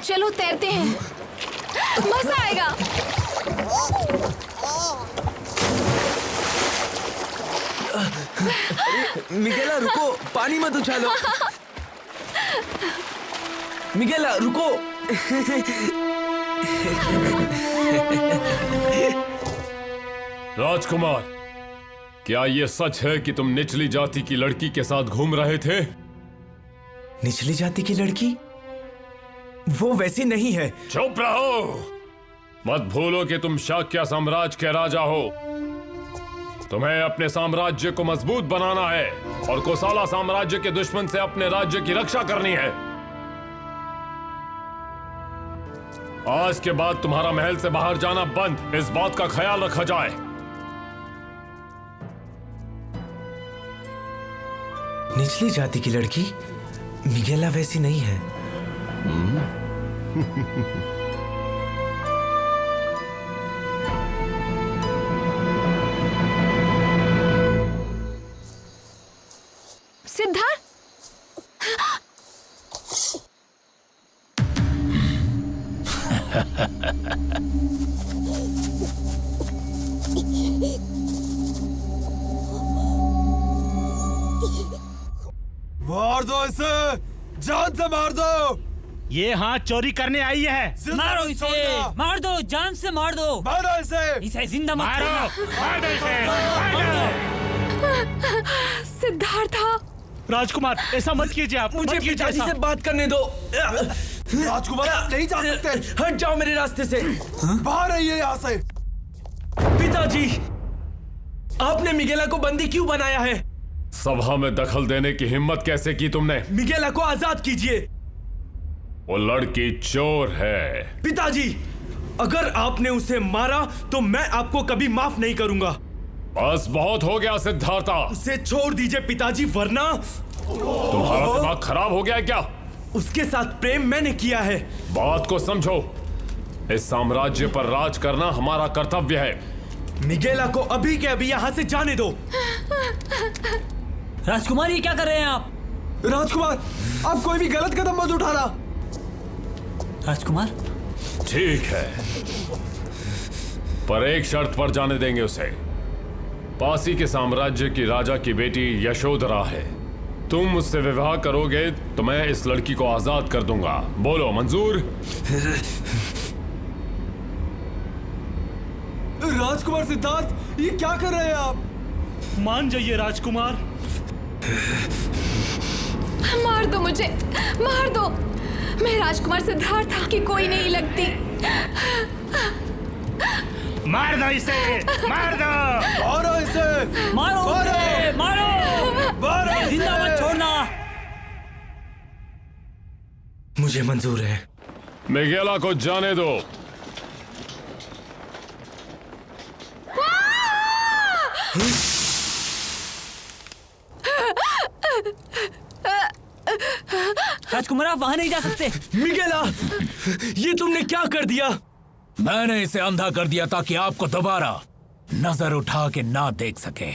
चलो तैरते हैं, मजा आएगा। मिगेला रुको, पानी मत उछालो। मिगेला रुको। राजकुमार, क्या ये सच है कि तुम निचली जाति की लड़की के साथ घूम रहे थे? निचली जाति की लड़की? वो वैसी नहीं है। चुप रहो। मत भूलो कि तुम शाक्य साम्राज्य के राजा हो। तुम्हें अपने साम्राज्य को मजबूत बनाना है और कोसाला साम्राज्य के दुश्मन से अपने राज्य की रक्षा करनी है। आज के बाद तुम्हारा महल से बाहर जाना बंद, इस बात का ख्याल रखा जाए। निचली जाति की लड़की? मिगेला वैसी नहीं है। सिद्धार्थ, मार दो इसे, जान से मार दो। ये हाथ चोरी करने आई है। मारो इसे, मार दो, जान से मार दो। मारो इसे, इसे जिंदा मत मारो, छोड़ना। मार दो इसे, मार दो। सिद्धार्था। राजकुमार, ऐसा मत कीजिए आप। मुझे पिताजी से बात करने दो। राजकुमार आप नहीं जा सकते। हट जाओ मेरे रास्ते से। बाहर आइए यहाँ से। पिताजी, आपने मिगेला को बंदी क्यों बनाया है? सभा में दखल देने की हिम्मत कैसे की तुमने? मिगेला को आजाद कीजिए। वो लड़की चोर है। पिताजी, अगर आपने उसे मारा तो मैं आपको कभी माफ नहीं करूंगा। बस बहुत हो गया सिद्धार्था। उसे छोड़ दीजिए पिताजी, वरना तुम्हारा दिमाग खराब हो गया है क्या? उसके साथ प्रेम मैंने किया है। बात को समझो, इस साम्राज्य पर राज करना हमारा कर्तव्य है। मिगेला को अभी के अभी यहाँ से जाने दो। राजकुमार, ये क्या कर रहे हैं आप? राजकुमार, आप कोई भी गलत कदम मत उठाना। राजकुमार, ठीक है, पर एक शर्त पर जाने देंगे उसे। पासी के साम्राज्य की राजा की बेटी यशोधरा है। तुम उससे विवाह करोगे तो मैं इस लड़की को आजाद कर दूंगा। बोलो, मंजूर? राजकुमार सिद्धार्थ, ये क्या कर रहे हैं आप? मान जाइए राजकुमार। मार दो मुझे, मार दो। मैं राजकुमार सिद्धार्थ की कोई नहीं लगती। मार दो इसे, मार दो। मारो इसे, मारो उसे, मारो, मारो, जिंदा मत छोड़ना। मुझे मंजूर है। मिगेला को जाने दो। राजकुमार, आप वहां नहीं जा सकते। मिगेला, ये तुमने क्या कर दिया? मैंने इसे अंधा कर दिया ताकि आपको दोबारा नजर उठा के ना देख सके।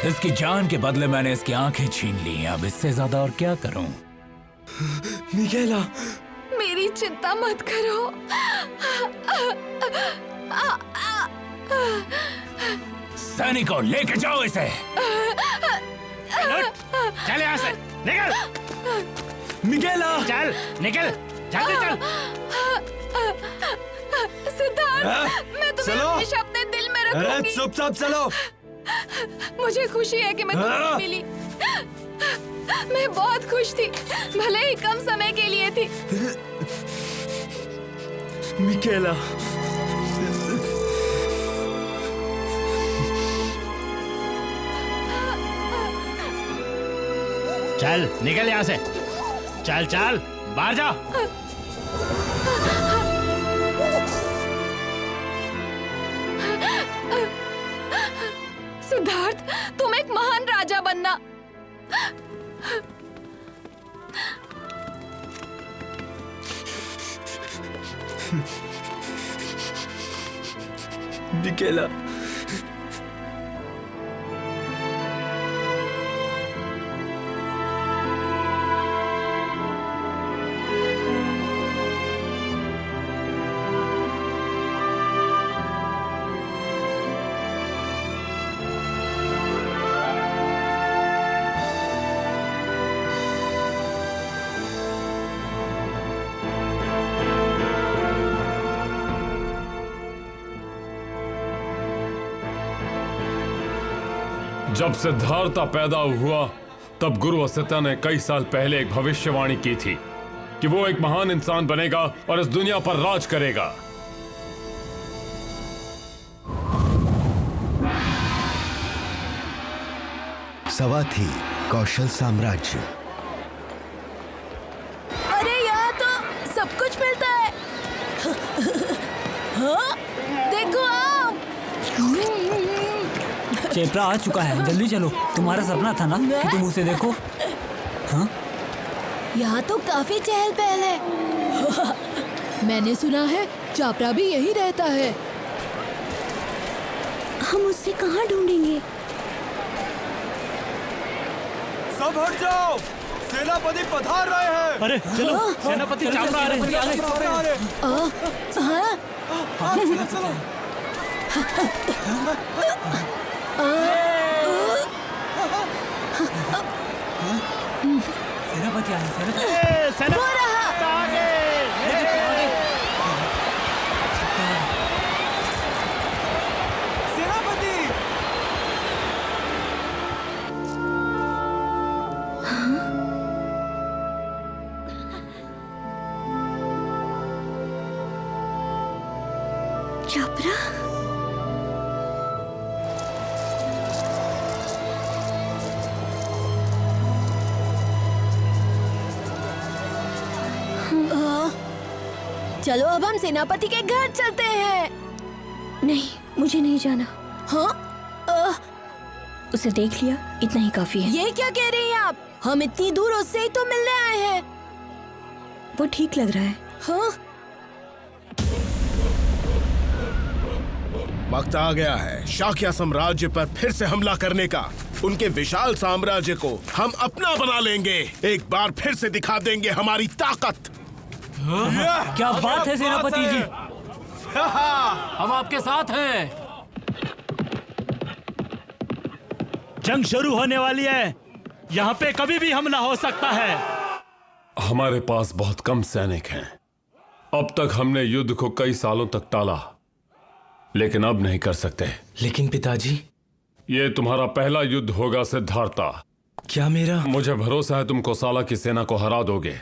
इसकी जान के बदले मैंने इसकी आंखें छीन ली। अब इससे ज्यादा और क्या करूं? मिगेला, मेरी चिंता मत करो। सैनिकों, लेके जाओ इसे। चल यहाँ से, निकल। मिगेला, चल, निकल, जल्दी चल। सिद्धार्थ, मैं तुम्हें हमेशा अपने दिल में रखूंगी। चुपचाप चलो। मुझे खुशी है कि मैं तुमसे मिली। मैं बहुत खुश थी, भले ही कम समय के लिए नहीं। मिकेला, चल निकल यहाँ से। चल चल बाहर जा। सिद्धार्थ, तुम एक महान राजा बनना। मिकेला, जब सिद्धार्था पैदा हुआ तब गुरु वसिष्ठ ने कई साल पहले एक भविष्यवाणी की थी कि वो एक महान इंसान बनेगा और इस दुनिया पर राज करेगा। सवाथी कौशल साम्राज्य। अरे यहाँ तो सब कुछ मिलता है। हाँ? देखो आप। चेपरा आ चुका है, जल्दी चलो। तुम्हारा सपना था ना कि तुम उसे देखो। हाँ? यहाँ तो काफी चहल पहल है। मैंने सुना है चापरा भी यहीं रहता है। हम उससे कहाँ ढूंढेंगे? सब हट जाओ, सेनापति पधार रहे हैं। अरे चलो, सेनापति चापरा आ रहे हैं। हाँ, चलो चलो। सेनापति आए, सेनापति। चापरा? चलो अब हम सेनापति के घर चलते हैं। नहीं, मुझे नहीं जाना। हाँ? उसे देख लिया, इतना ही काफी है। ये क्या कह रही हैं आप? हम इतनी दूर उससे ही तो मिलने आए हैं। वो ठीक लग रहा है। हाँ? वक्त आ गया है शाक्य साम्राज्य पर फिर से हमला करने का। उनके विशाल साम्राज्य को हम अपना बना लेंगे। एक बार फिर से दिखा देंगे हमारी ताकत। क्या बात है सेनापति जी। हम आपके साथ हैं। जंग शुरू होने वाली है। यहाँ पे कभी भी हमला हो सकता है। हमारे पास बहुत कम सैनिक हैं। अब तक हमने युद्ध को कई सालों तक टाला, लेकिन अब नहीं कर सकते। लेकिन पिताजी, ये तुम्हारा पहला युद्ध होगा सिद्धार्था। क्या मेरा? मुझे भरोसा है तुम कोसाला की सेना को हरा दोगे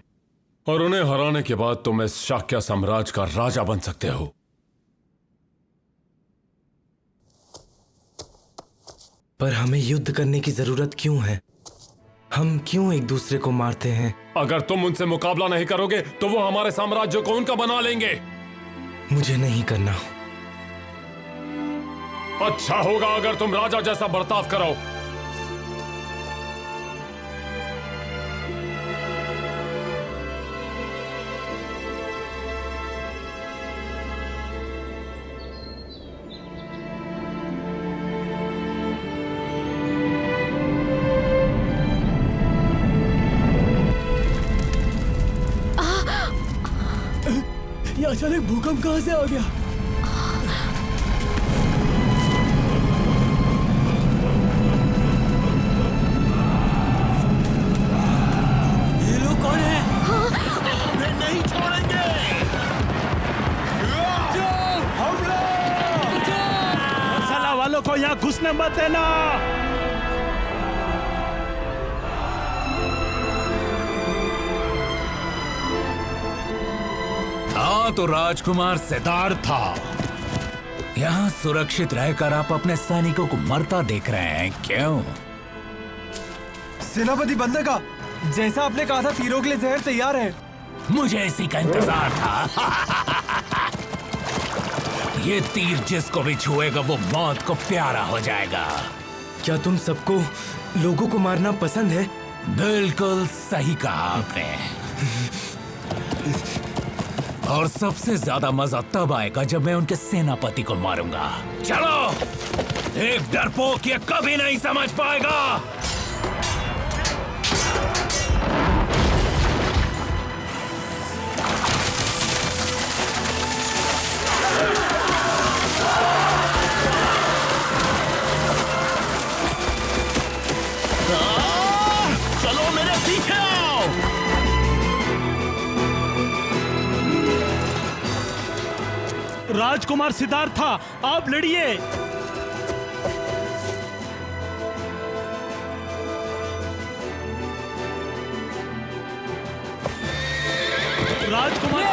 और उन्हें हराने के बाद तुम इस शाक्य साम्राज्य का राजा बन सकते हो। पर हमें युद्ध करने की जरूरत क्यों है? हम क्यों एक दूसरे को मारते हैं? अगर तुम उनसे मुकाबला नहीं करोगे तो वो हमारे साम्राज्य को उनका बना लेंगे। मुझे नहीं करना। अच्छा होगा अगर तुम राजा जैसा बर्ताव करो। ये अचानक भूकंप कहां से आ गया? ये लोग कौन हैं? हमें नहीं छोड़ेंगे। मसाला वालों को यहाँ घुसने मत देना। हाँ तो राजकुमार सिद्धार्थ था। यहाँ सुरक्षित रहकर आप अपने सैनिकों को मरता देख रहे हैं, क्यों? सेनापति बंदगा, जैसा आपने कहा था तीरों के लिए जहर तैयार है। मुझे इसी का इंतजार था। ये तीर जिसको भी छुएगा वो मौत को प्यारा हो जाएगा। क्या तुम सबको लोगों को मारना पसंद है? बिल्कुल सही कहा आपने। और सबसे ज्यादा मजा तब आएगा जब मैं उनके सेनापति को मारूंगा। चलो, एक डरपोक ये कभी नहीं समझ पाएगा। चलो मेरे पीछे आओ। राजकुमार सिद्धार्थ, आप लड़िए। राजकुमार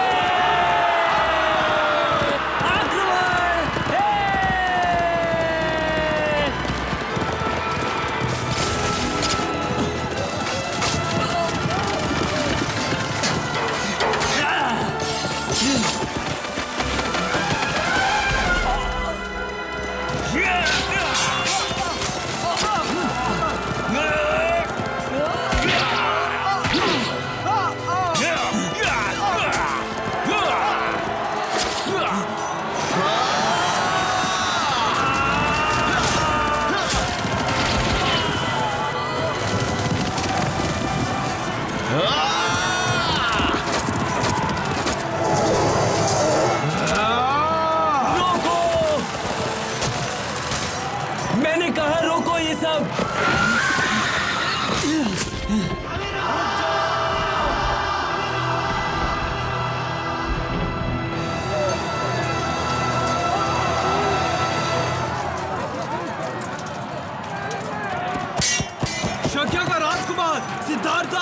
शक्या का राजकुमार सिद्धार्थ,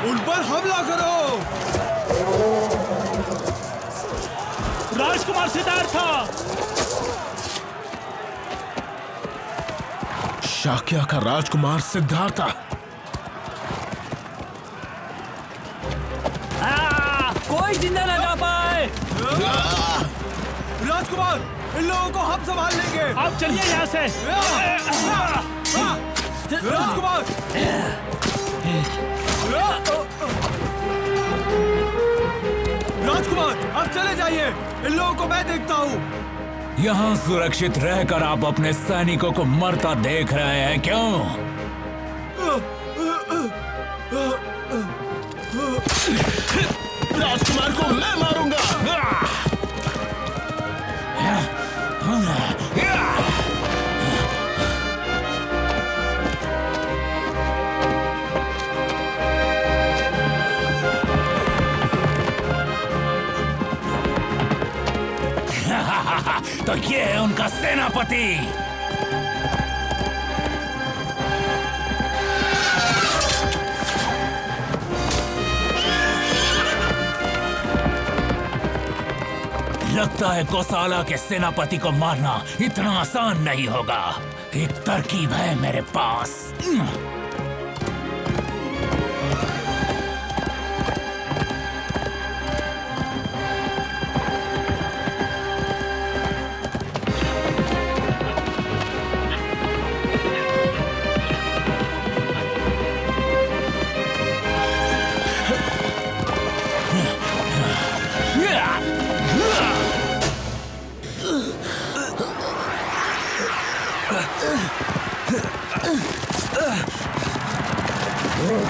उन पर हमला करो। राजकुमार सिद्धार्थ, शाक्या का राजकुमार सिद्धार्थ। कोई जिंदा न जा पाए। राजकुमार, इन लोगों को हम संभाल लेंगे। आप चलिए यहाँ से। राजकुमार, राजकुमार, अब चले जाइए। इन लोगों को मैं देखता हूँ। यहाँ सुरक्षित रहकर आप अपने सैनिकों को मरता देख रहे हैं, क्यों? राजकुमार को मैं मारूंगा। तो ये है उनका सेनापति। लगता है गौशाला के सेनापति को मारना इतना आसान नहीं होगा। एक तरकीब है मेरे पास।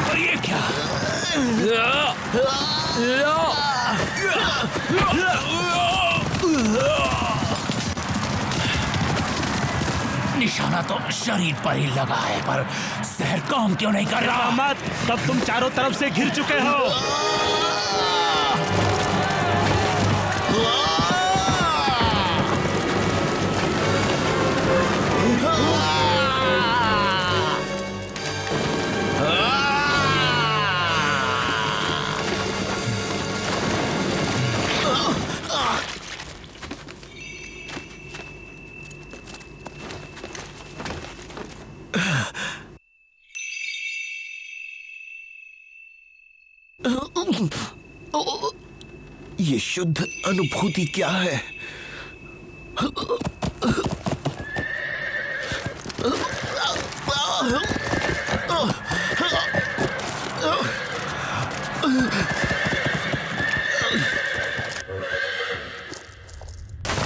और ये क्या? निशाना तो शरीर पर ही लगा है, पर जहर काम क्यों नहीं कर रहा? मत, तब तुम चारों तरफ से घिर चुके हो। ये शुद्ध अनुभूति क्या है?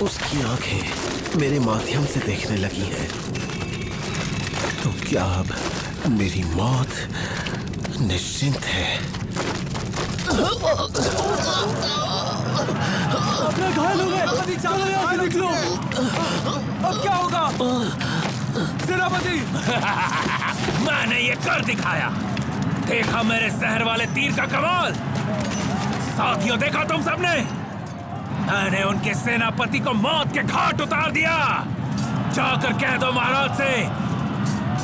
उसकी आंखें मेरे माध्यम से देखने लगी हैं। तो क्या अब मेरी मौत निश्चिंत है? अपने घायल हो गए, चलो यहाँ से निकलो। अब क्या होगा सेनापति? मैंने ये कर दिखाया। देखा मेरे जहर वाले तीर का कमाल? साथियों, देखा तुम सबने? मैंने उनके सेनापति को मौत के घाट उतार दिया। जाकर कह दो महाराज से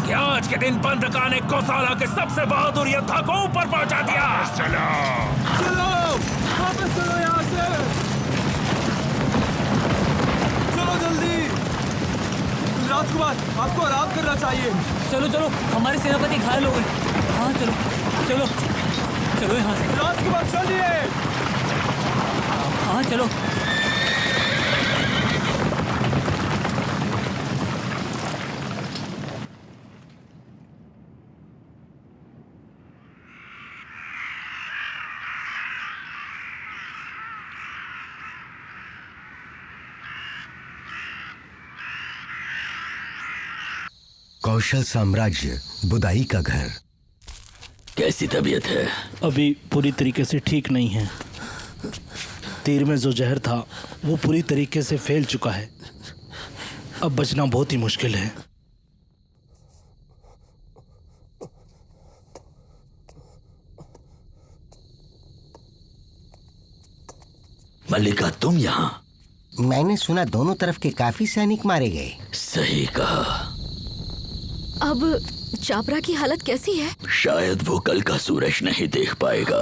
कि आज के दिन बंधका ने गौशाला के सबसे बहादुर योद्धा को ऊपर पहुंचा दिया। चलो वापस चलो यहाँ से। चलो जल्दी। राजकुमार, आपको आराम करना चाहिए। चलो चलो, हमारे सेनापति घायल हो गए। हाँ चलो चलो चलो यहाँ से। राजकुमार चलिए। हाँ चलो। कौशल साम्राज्य, बुदाई का घर। कैसी तबीयत है? अभी पूरी तरीके से ठीक नहीं है। तीर में जो जहर था वो पूरी तरीके से फैल चुका है। अब बचना बहुत ही मुश्किल है। मल्लिका, तुम यहाँ? मैंने सुना दोनों तरफ के काफी सैनिक मारे गए। सही कहा। अब चापरा की हालत कैसी है? शायद वो कल का सूरज नहीं देख पाएगा।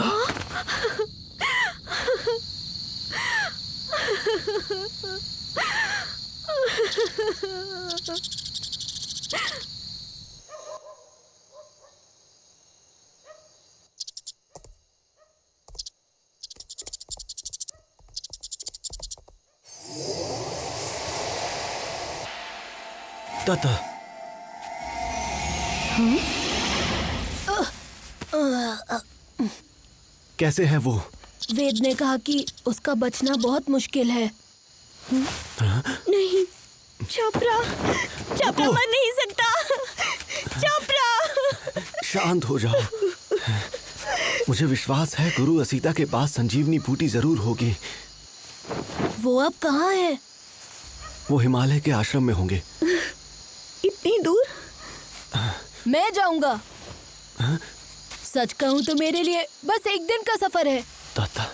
ताता, कैसे है वो? वेद ने कहा कि उसका बचना बहुत मुश्किल है। नहीं, चापरा मर नहीं सकता। चापरा, शांत हो जाओ। मुझे विश्वास है गुरु असीता के पास संजीवनी बूटी जरूर होगी। वो अब कहाँ है? वो हिमालय के आश्रम में होंगे। इतनी दूर? मैं जाऊंगा। सच कहूं तो मेरे लिए बस एक दिन का सफर है। ताता,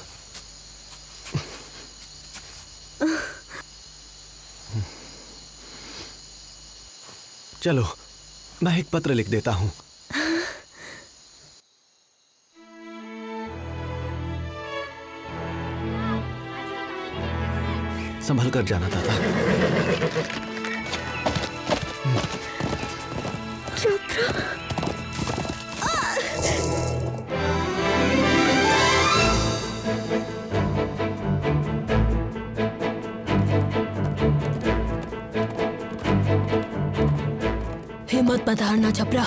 चलो मैं एक पत्र लिख देता हूं। संभल कर जाना ताता। हिम्मत मत हारना छपरा।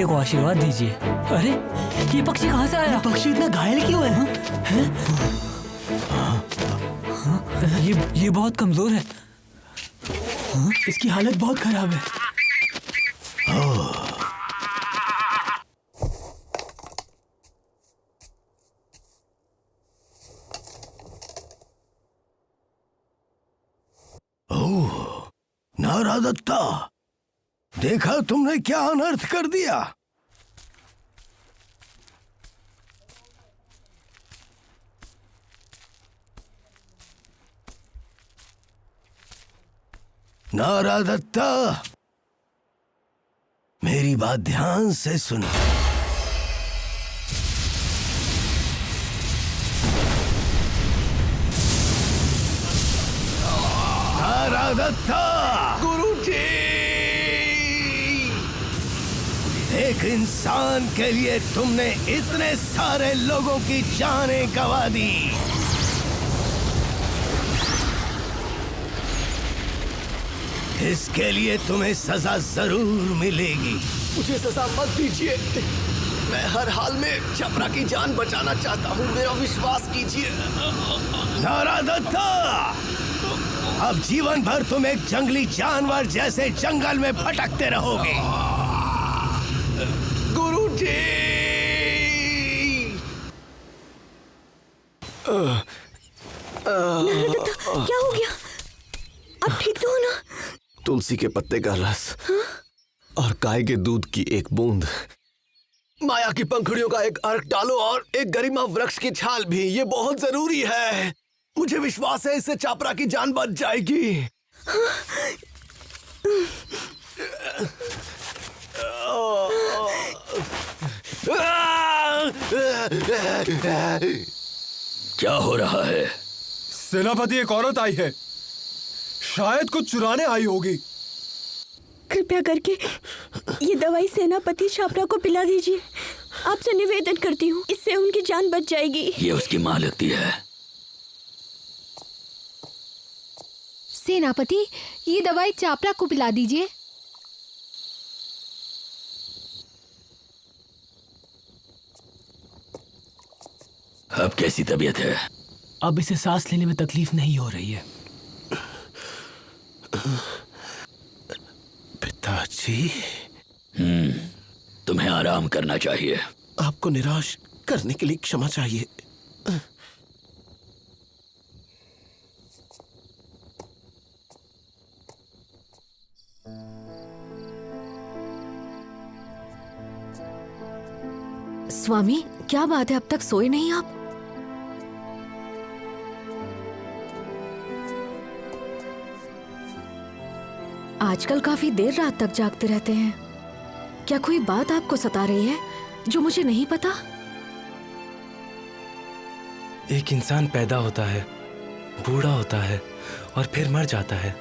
बेटे को आशीर्वाद दीजिए। अरे ये पक्षी कहाँ से आया? पक्षी इतना घायल क्यों है? ये बहुत कमजोर है। इसकी हालत बहुत खराब है। ओह, नारादत्ता, देखा तुमने क्या अनर्थ कर दिया। नारादत्ता, मेरी बात ध्यान से सुनो। नारादत्ता, गुरुजी, एक इंसान के लिए तुमने इतने सारे लोगों की जानें गंवा दी। इसके लिए तुम्हें सजा जरूर मिलेगी। मुझे सजा मत दीजिए। मैं हर हाल में छपरा की जान बचाना चाहता हूँ, मेरा विश्वास कीजिए। नारादत्ता, अब जीवन भर तुम एक जंगली जानवर जैसे जंगल में भटकते रहोगे। गुरुजी, नारादत्ता, क्या हो गया? आप ठीक तो हो ना? तुलसी के पत्ते का रस और गाय के दूध की एक बूंद, माया की पंखुड़ियों का एक अर्क डालो और एक गरिमा वृक्ष की छाल भी, ये बहुत जरूरी है। मुझे विश्वास है इससे चापरा की जान बच जाएगी। क्या हो रहा है? सेनापति, एक औरत आई है, शायद कुछ चुराने आई होगी। कृपया करके ये दवाई सेनापति छापरा को पिला दीजिए। आपसे निवेदन करती हूँ, इससे उनकी जान बच जाएगी। ये उसकी माँ लगती है। सेनापति, ये दवाई चापरा को पिला दीजिए। अब कैसी तबीयत है? अब इसे सांस लेने में तकलीफ नहीं हो रही है। पिताजी, तुम्हें आराम करना चाहिए। आपको निराश करने के लिए क्षमा चाहिए। स्वामी, क्या बात है, अब तक सोए नहीं आप? आजकल काफी देर रात तक जागते रहते हैं। क्या कोई बात आपको सता रही है जो मुझे नहीं पता? एक इंसान पैदा होता है, बूढ़ा होता है और फिर मर जाता है।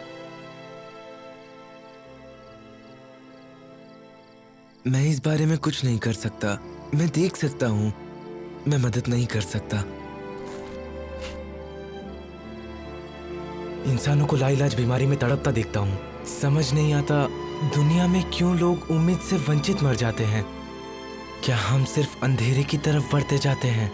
मैं इस बारे में कुछ नहीं कर सकता। मैं देख सकता हूँ, मैं मदद नहीं कर सकता। इंसानों को लाइलाज बीमारी में तड़पता देखता हूँ। समझ नहीं आता दुनिया में क्यों लोग उम्मीद से वंचित मर जाते हैं। क्या हम सिर्फ अंधेरे की तरफ बढ़ते जाते हैं?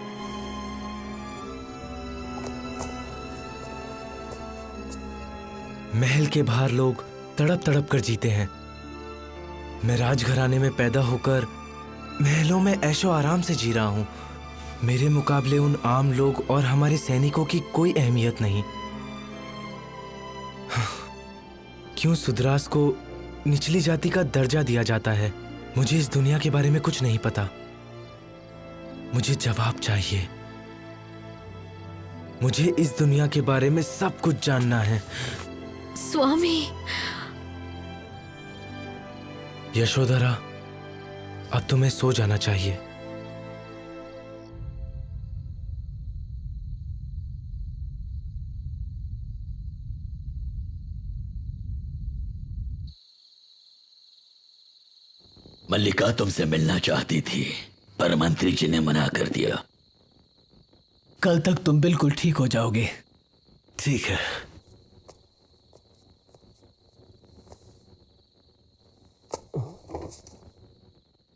महल के बाहर लोग तड़प तड़प कर जीते हैं। मैं राजघराने में पैदा होकर महलों में ऐशो आराम से जी रहा हूं। मेरे मुकाबले उन आम लोग और हमारे सैनिकों की कोई अहमियत नहीं। क्यों सुद्रास को निचली जाति का दर्जा दिया जाता है? मुझे इस दुनिया के बारे में कुछ नहीं पता। मुझे जवाब चाहिए। मुझे इस दुनिया के बारे में सब कुछ जानना है। स्वामी। यशोधरा, अब तुम्हें सो जाना चाहिए। मल्लिका तुमसे मिलना चाहती थी, पर मंत्री जी ने मना कर दिया। कल तक तुम बिल्कुल ठीक हो जाओगे। ठीक है।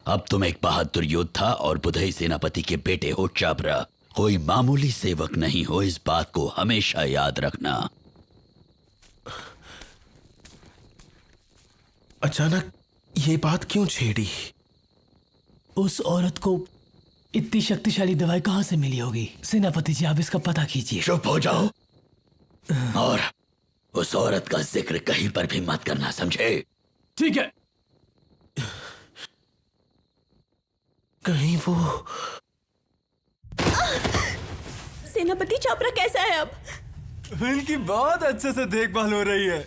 अब तुम एक बहादुर योद्धा और बुधई सेनापति के बेटे हो चाबरा। कोई मामूली सेवक नहीं हो, इस बात को हमेशा याद रखना। अचानक ये बात क्यों छेड़ी? उस औरत को इतनी शक्तिशाली दवाई कहाँ से मिली होगी? सेनापति जी, आप इसका पता कीजिए। चुप हो जाओ और उस औरत का जिक्र कहीं पर भी मत करना, समझे? ठीक है। कहीं वो सेनापति चापरा कैसा है अब? इनकी बहुत अच्छे से देखभाल हो रही है।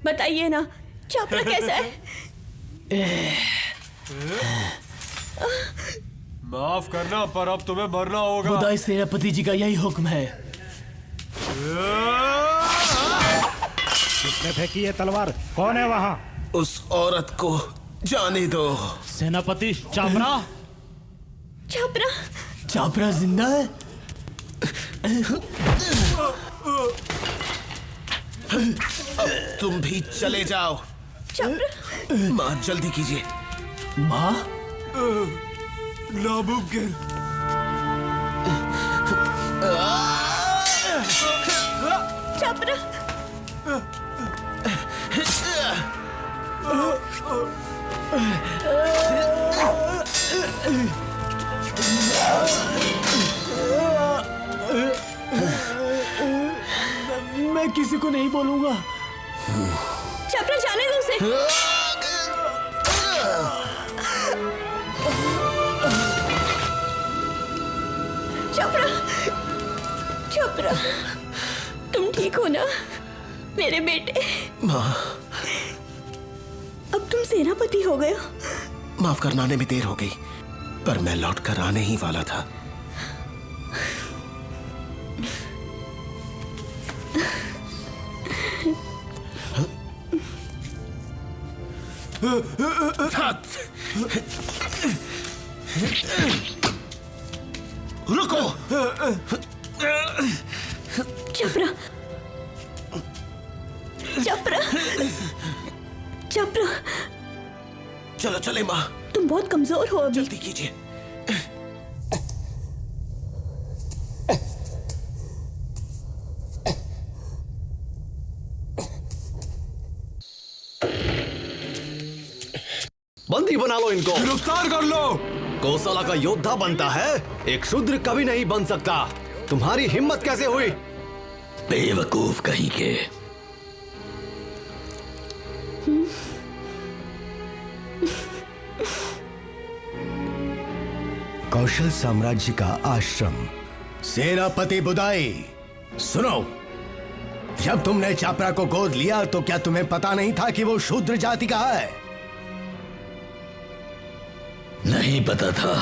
बताइए ना, चापरा कैसा है? माफ करना, पर अब तुम्हें मरना होगा। बुदाई सेनापति जी का यही हुक्म है। किसने फेंकी है तलवार? कौन है वहाँ? उस औरत को जाने दो। सेनापति चापरा। चापरा, चापरा जिंदा है? अब तुम भी चले जाओ। चापरा। माँ, जल्दी कीजिए। माँ? नामुमकिन। चापरा। मैं किसी को नहीं बोलूंगा। चापरा, जाने दो उसे। चापरा, चापरा, तुम ठीक हो ना मेरे बेटे? माँ, अब तुम सेनापति हो गए हो। माफ करना, आने में देर हो गई, पर मैं लौट कर आने ही वाला था। रुको। चापरा, चापरा, चापरा। चलो चले माँ। तुम बहुत कमजोर हो अभी। जल्दी कीजिए। बंदी बना लो इनको। गिरफ्तार कर लो। गौशाला का योद्धा बनता है, एक शूद्र कभी नहीं बन सकता। तुम्हारी हिम्मत कैसे हुई? बेवकूफ कहीं के। कौशल साम्राज्य का आश्रम। सेनापति बुदाई, सुनो। जब तुमने चापरा को गोद लिया तो क्या तुम्हें पता नहीं था कि वो शूद्र जाति का है? नहीं पता था।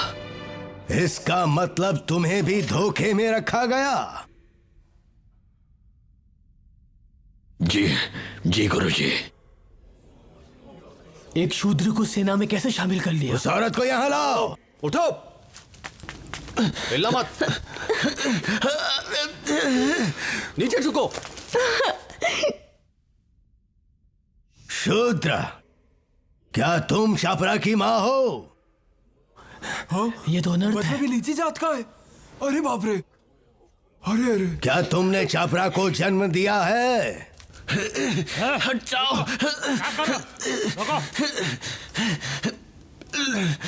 इसका मतलब तुम्हें भी धोखे में रखा गया। जी गुरुजी। एक शूद्र को सेना में कैसे शामिल कर लिया? उस औरत को यहाँ लाओ। उठो, हिलना मत। नीचे झुको। शूद्र, क्या तुम चापरा की माँ हो? हाँ? ये तो अनर्थ है। भी नीची जात का है। अरे बाप रे। अरे अरे। क्या तुमने चापरा को जन्म दिया है? हट जाओ।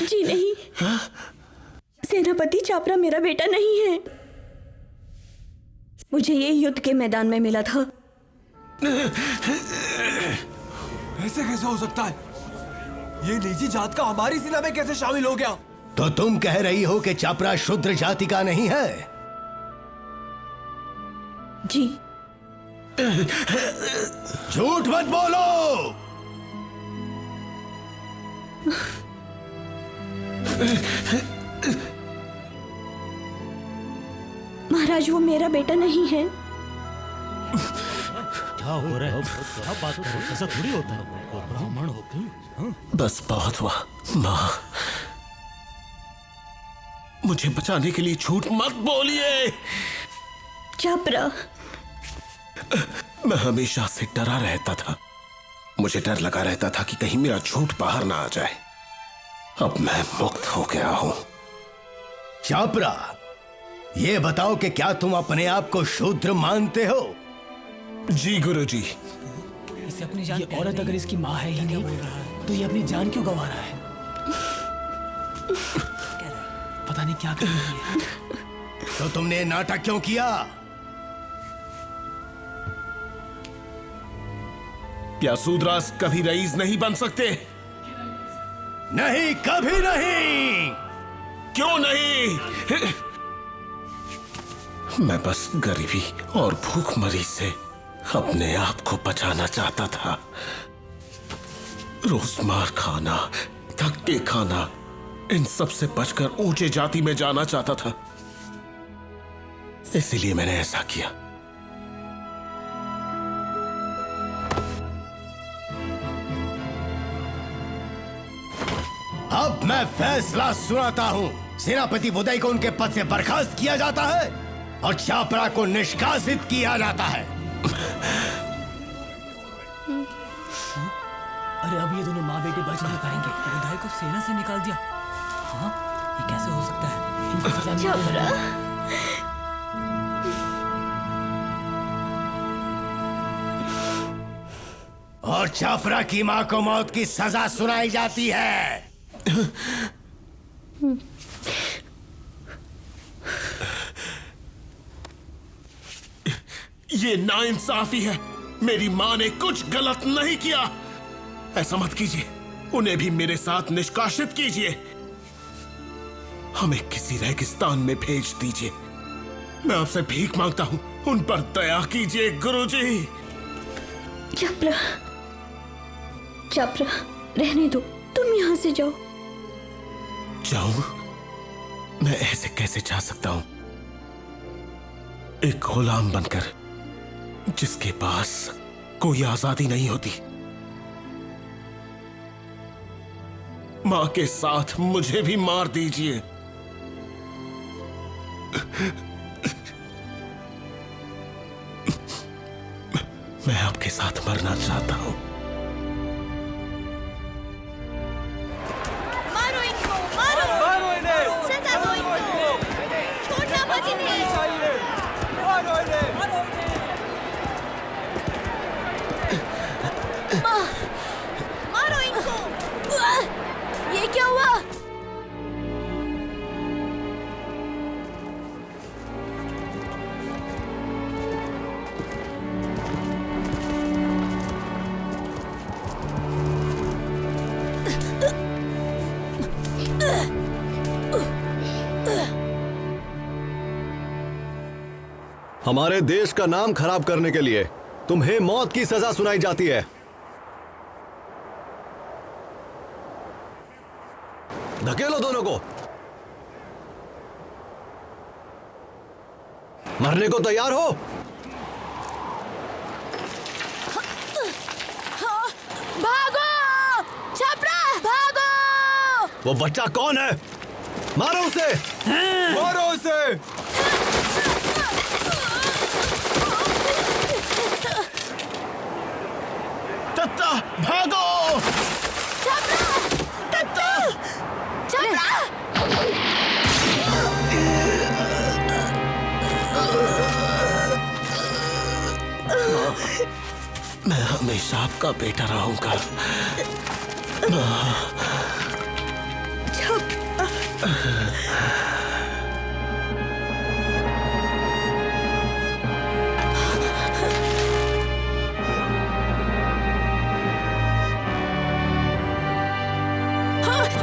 जी नहीं। सेनापति चापरा मेरा बेटा नहीं है। मुझे ये युद्ध के मैदान में मिला था। ऐसे कैसे हो सकता है? ये नीची जात का हमारी सेना में कैसे शामिल हो गया? तो तुम कह रही हो कि चापरा शूद्र जाति का नहीं है? जी। झूठ मत बोलो। महाराज, वो मेरा बेटा नहीं है। क्या हो रहा है? क्या बात हो रही है? ऐसा थोड़ी होता है। ब्राह्मण हो गए। बस बहुत हुआ माँ। मुझे बचाने के लिए झूठ मत बोलिए। चापरा, मैं हमेशा से डरा रहता था। मुझे डर लगा रहता था कि कहीं मेरा झूठ बाहर ना आ जाए। अब मैं मुक्त हो गया हूं। चापरा, ये बताओ कि क्या तुम अपने आप को शूद्र मानते हो? जी गुरुजी। इसे अपनी जान, ये औरत अगर इसकी माँ है ही नहीं तो ये अपनी जान क्यों गंवा रहा है? पता नहीं क्या कर रही है। तो तुमने ये नाटक क्यों किया? क्या शूद्रास कभी रईस नहीं बन सकते? नहीं, कभी नहीं। क्यों नहीं? मैं बस गरीबी और भूखमरी से अपने आप को बचाना चाहता था। रोज मार खाना, धक्के खाना, इन सब से बचकर ऊंचे जाति में जाना चाहता था। इसीलिए मैंने ऐसा किया। अब मैं फैसला सुनाता हूं। सेनापति बुदाई को उनके पद से बर्खास्त किया जाता है और चापरा को निष्कासित किया जाता है। अरे अब ये दोनों माँ बेटे बच नहीं पाएंगे। बुदाई को सेना से निकाल दिया। हाँ, ये कैसे हो सकता है? इनको सजा नहीं मिलेगी। और चापरा की मां को मौत की सजा सुनाई जाती है। ये नाइंसाफी है। मेरी मां ने कुछ गलत नहीं किया। ऐसा मत कीजिए। उन्हें भी मेरे साथ निष्कासित कीजिए। हमें किसी रेगिस्तान में भेज दीजिए। मैं आपसे भीख मांगता हूं, उन पर दया कीजिए गुरुजी। चापरा, चापरा, रहने दो। तुम यहाँ से जाओ। जाऊं? मैं ऐसे कैसे जा सकता हूं? एक गुलाम बनकर जिसके पास कोई आजादी नहीं होती। मां के साथ मुझे भी मार दीजिए। मैं आपके साथ मरना चाहता हूं। मारो इनको, मारो, मारो इन्हें, सजा दो इनको, छोड़ना मत इन्हें। मारो इन्हें। मारो इनको। ये क्या हुआ? हमारे देश का नाम खराब करने के लिए तुम्हें मौत की सजा सुनाई जाती है। धकेलो दोनों को। मरने को तैयार हो? भागो! छपरा, भागो! वो बच्चा कौन है? मारो उसे! मारो उसे! तत्ता, भागो! छपरा! तत्ता! छपरा! मैं हमेशा आपका बेटा रहूंगा।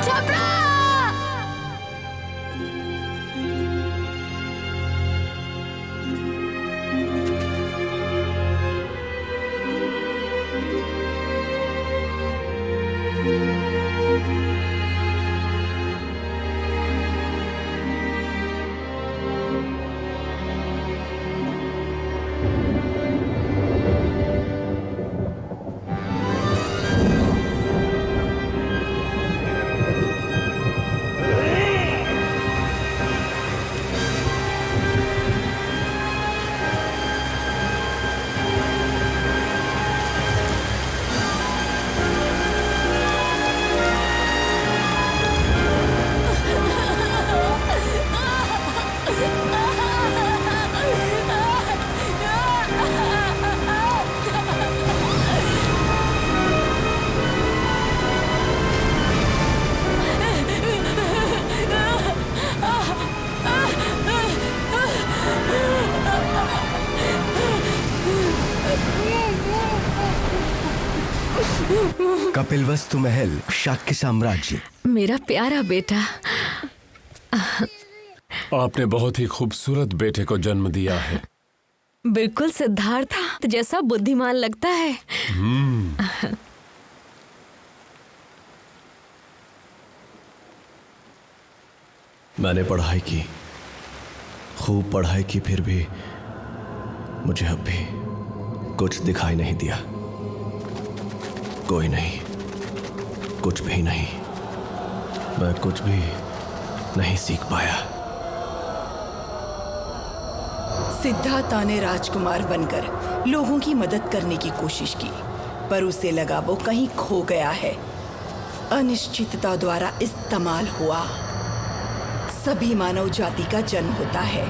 छपरा! कपिलवस्तु महल, शाक्य साम्राज्य। मेरा प्यारा बेटा, आपने बहुत ही खूबसूरत बेटे को जन्म दिया है। बिल्कुल सिद्धार्थ जैसा बुद्धिमान लगता है। मैंने पढ़ाई की, खूब पढ़ाई की, फिर भी मुझे अब भी कुछ दिखाई नहीं दिया। कोई नहीं, कुछ भी नहीं, मैं कुछ भी नहीं सीख पाया। सिद्धार्थ ने राजकुमार बनकर लोगों की मदद करने की कोशिश की, पर उसे लगा वो कहीं खो गया है। अनिश्चितता द्वारा इस्तेमाल हुआ। सभी मानव जाति का जन्म होता है,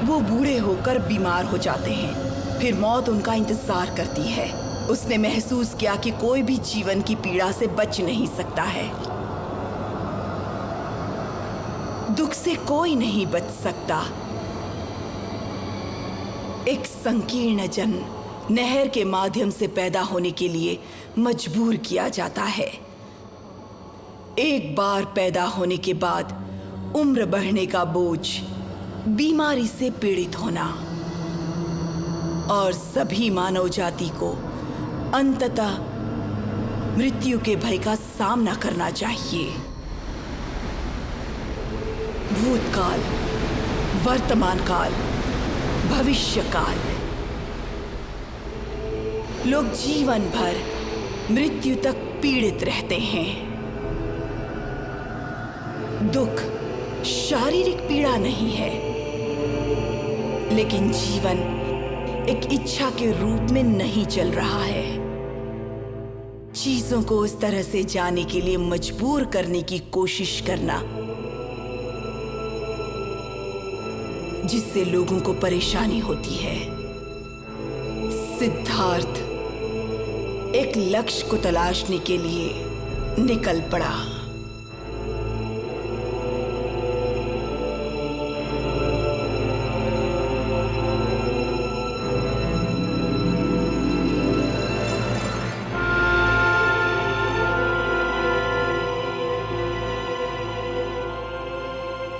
वो बूढ़े होकर बीमार हो जाते हैं, फिर मौत उनका इंतजार करती है। उसने महसूस किया कि कोई भी जीवन की पीड़ा से बच नहीं सकता है। दुख से कोई नहीं बच सकता। एक संकीर्ण जन नहर के माध्यम से पैदा होने के लिए मजबूर किया जाता है। एक बार पैदा होने के बाद उम्र बढ़ने का बोझ, बीमारी से पीड़ित होना, और सभी मानव जाति को अंततः मृत्यु के भय का सामना करना चाहिए। भूतकाल, वर्तमान काल, भविष्य काल। लोग जीवन भर मृत्यु तक पीड़ित रहते हैं। दुख शारीरिक पीड़ा नहीं है, लेकिन जीवन एक इच्छा के रूप में नहीं चल रहा है। चीजों को उस तरह से जाने के लिए मजबूर करने की कोशिश करना जिससे लोगों को परेशानी होती है। सिद्धार्थ एक लक्ष्य को तलाशने के लिए निकल पड़ा।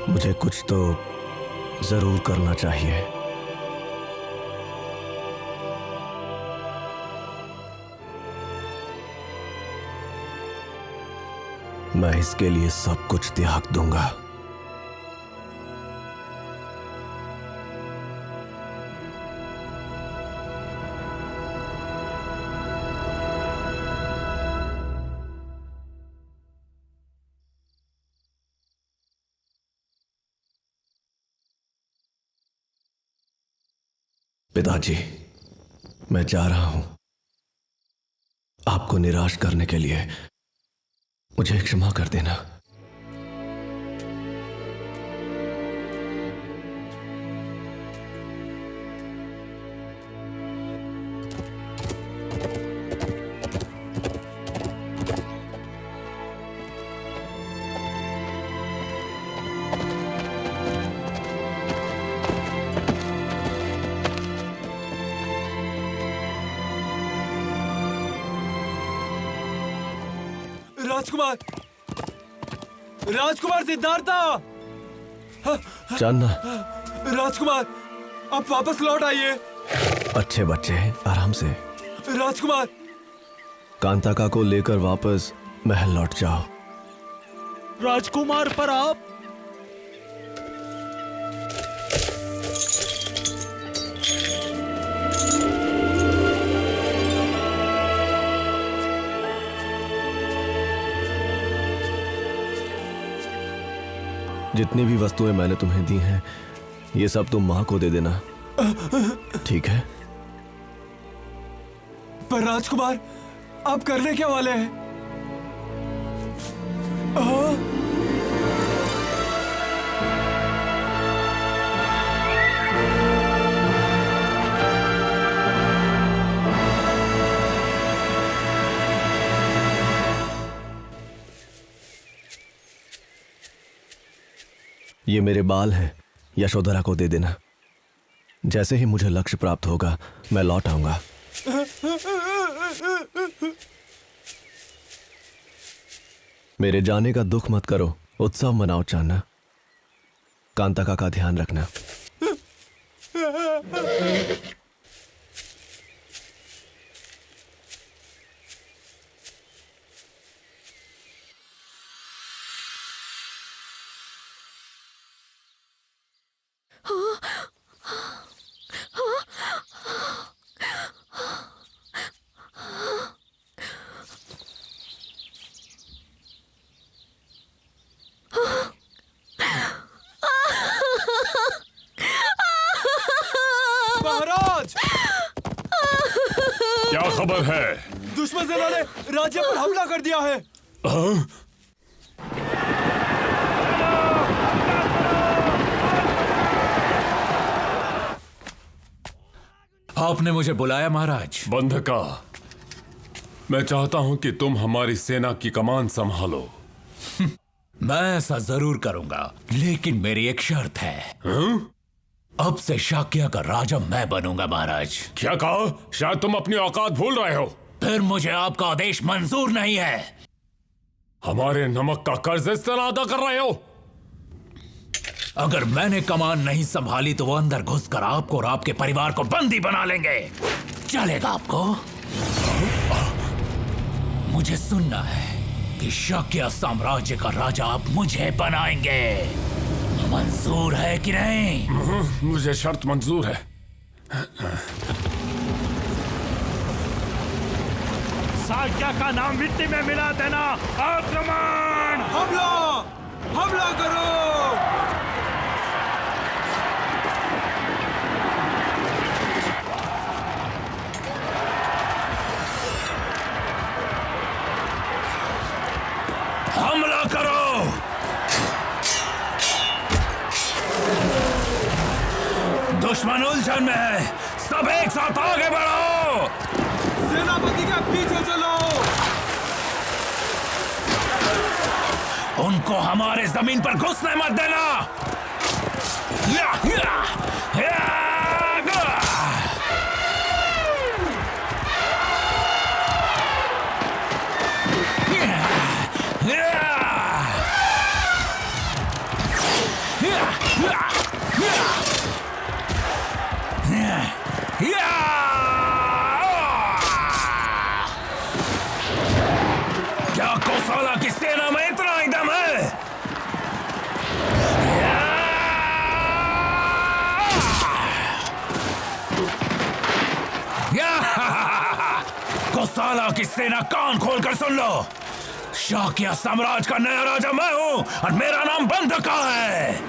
मुझे कुछ तो जरूर करना चाहिए। मैं इसके लिए सब कुछ त्याग दूंगा। पिताजी, मैं जा रहा हूं। आपको निराश करने के लिए मुझे क्षमा कर देना। राजकुमार, राजकुमार सिद्धार्था! जानना, राजकुमार, आप वापस लौट आइए। अच्छे बच्चे, आराम से। राजकुमार, कांताका को लेकर वापस महल लौट जाओ। राजकुमार पर आप जितनी भी वस्तुएं मैंने तुम्हें दी हैं, ये सब तुम मां को दे देना, ठीक है? पर राजकुमार, आप करने क्या वाले हैं? ये मेरे बाल हैं, यशोधरा को दे देना। जैसे ही मुझे लक्ष्य प्राप्त होगा, मैं लौट आऊंगा। मेरे जाने का दुख मत करो, उत्सव मनाओ चांदा। कांता का ध्यान रखना। महाराज, क्या खबर है? दुश्मन सेना ने राज्य पर हमला कर दिया है। हाँ? आपने मुझे बुलाया महाराज? बंधका, मैं चाहता हूं कि तुम हमारी सेना की कमान संभालो। मैं ऐसा जरूर करूंगा, लेकिन मेरी एक शर्त है। अब से शाक्य का राजा मैं बनूंगा महाराज। क्या कहा? शायद तुम अपनी औकात भूल रहे हो। फिर मुझे आपका आदेश मंजूर नहीं है। हमारे नमक का कर्ज इस तरह अदा कर रहे हो? अगर मैंने कमान नहीं संभाली तो वो अंदर घुसकर आपको और आपके परिवार को बंदी बना लेंगे। चलेगा आपको? मुझे सुनना है कि शाक्य साम्राज्य का राजा आप मुझे बनाएंगे। मंजूर है कि नहीं? मुझे शर्त मंजूर है। शाक्य का नाम मिट्टी में मिला देना। आक्रमण! हमला! हमला करो! हमला करो! दुश्मन उलझन में है, सब एक साथ आगे बढ़ो! सेनापति के पीछे चलो! उनको हमारे जमीन पर घुसने मत देना! या, या, या, क्या कौशला की सेना में इतना ही दम है? कौशला की सेना कान खोलकर सुन लो। शाक्य साम्राज्य का नया राजा मैं हूं और मेरा नाम बंधका है।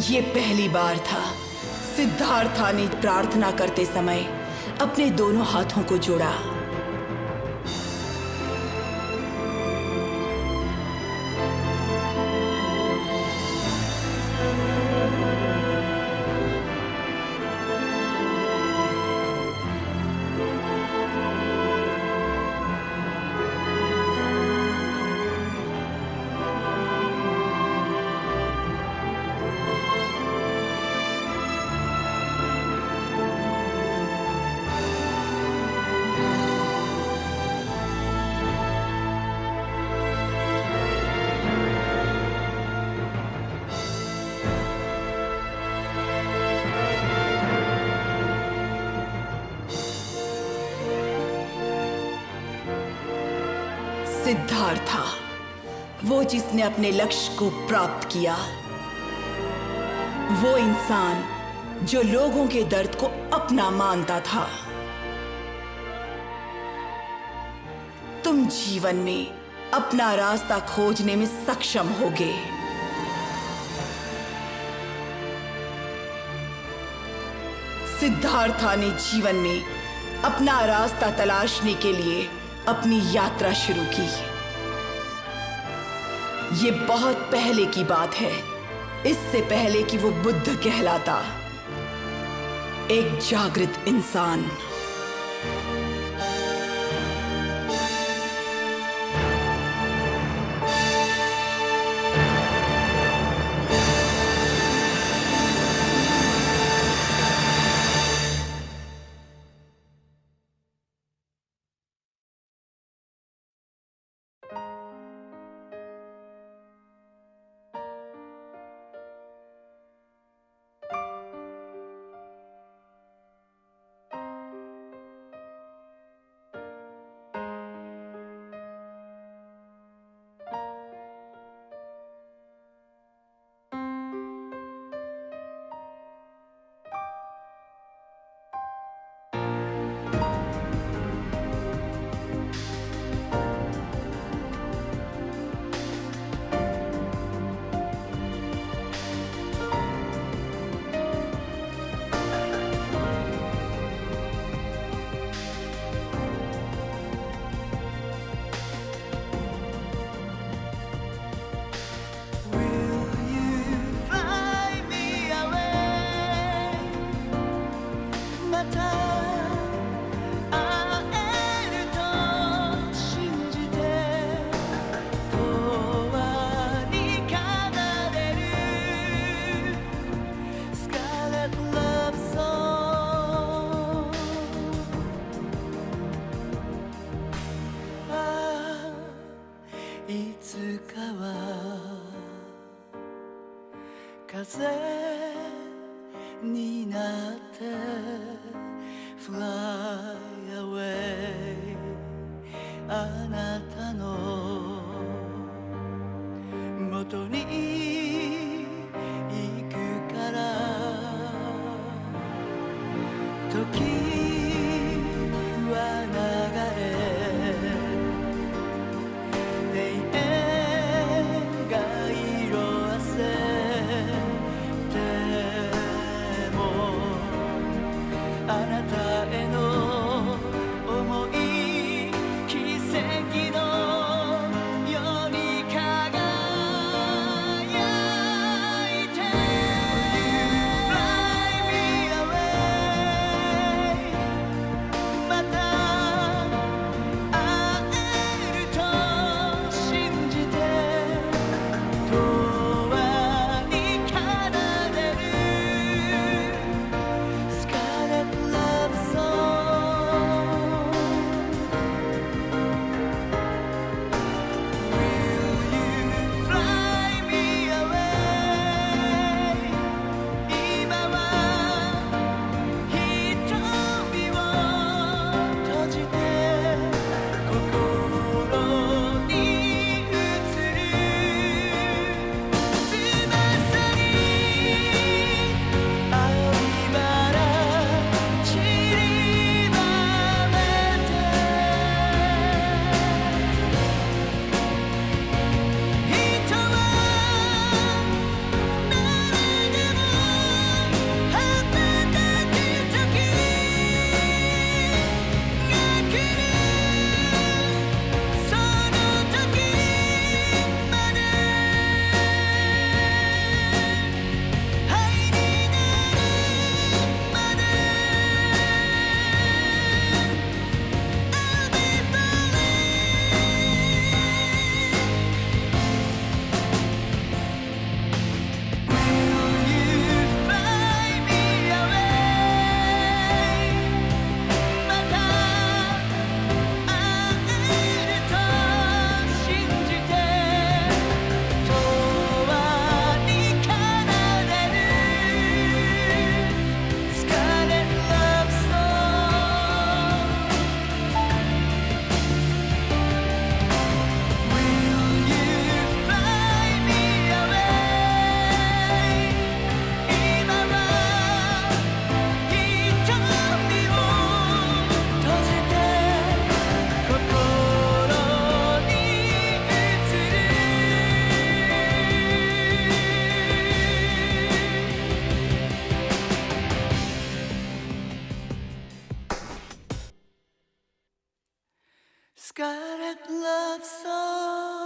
ये पहली बार था सिद्धार्था ने प्रार्थना करते समय अपने दोनों हाथों को जोड़ा। सिद्धार्था, वो जिसने अपने लक्ष्य को प्राप्त किया, वो इंसान जो लोगों के दर्द को अपना मानता था। तुम जीवन में अपना रास्ता खोजने में सक्षम होगे। सिद्धार्था ने जीवन में अपना रास्ता तलाशने के लिए अपनी यात्रा शुरू की। ये बहुत पहले की बात है, इससे पहले कि वो बुद्ध कहलाता, एक जागृत इंसान। Scarlet love song.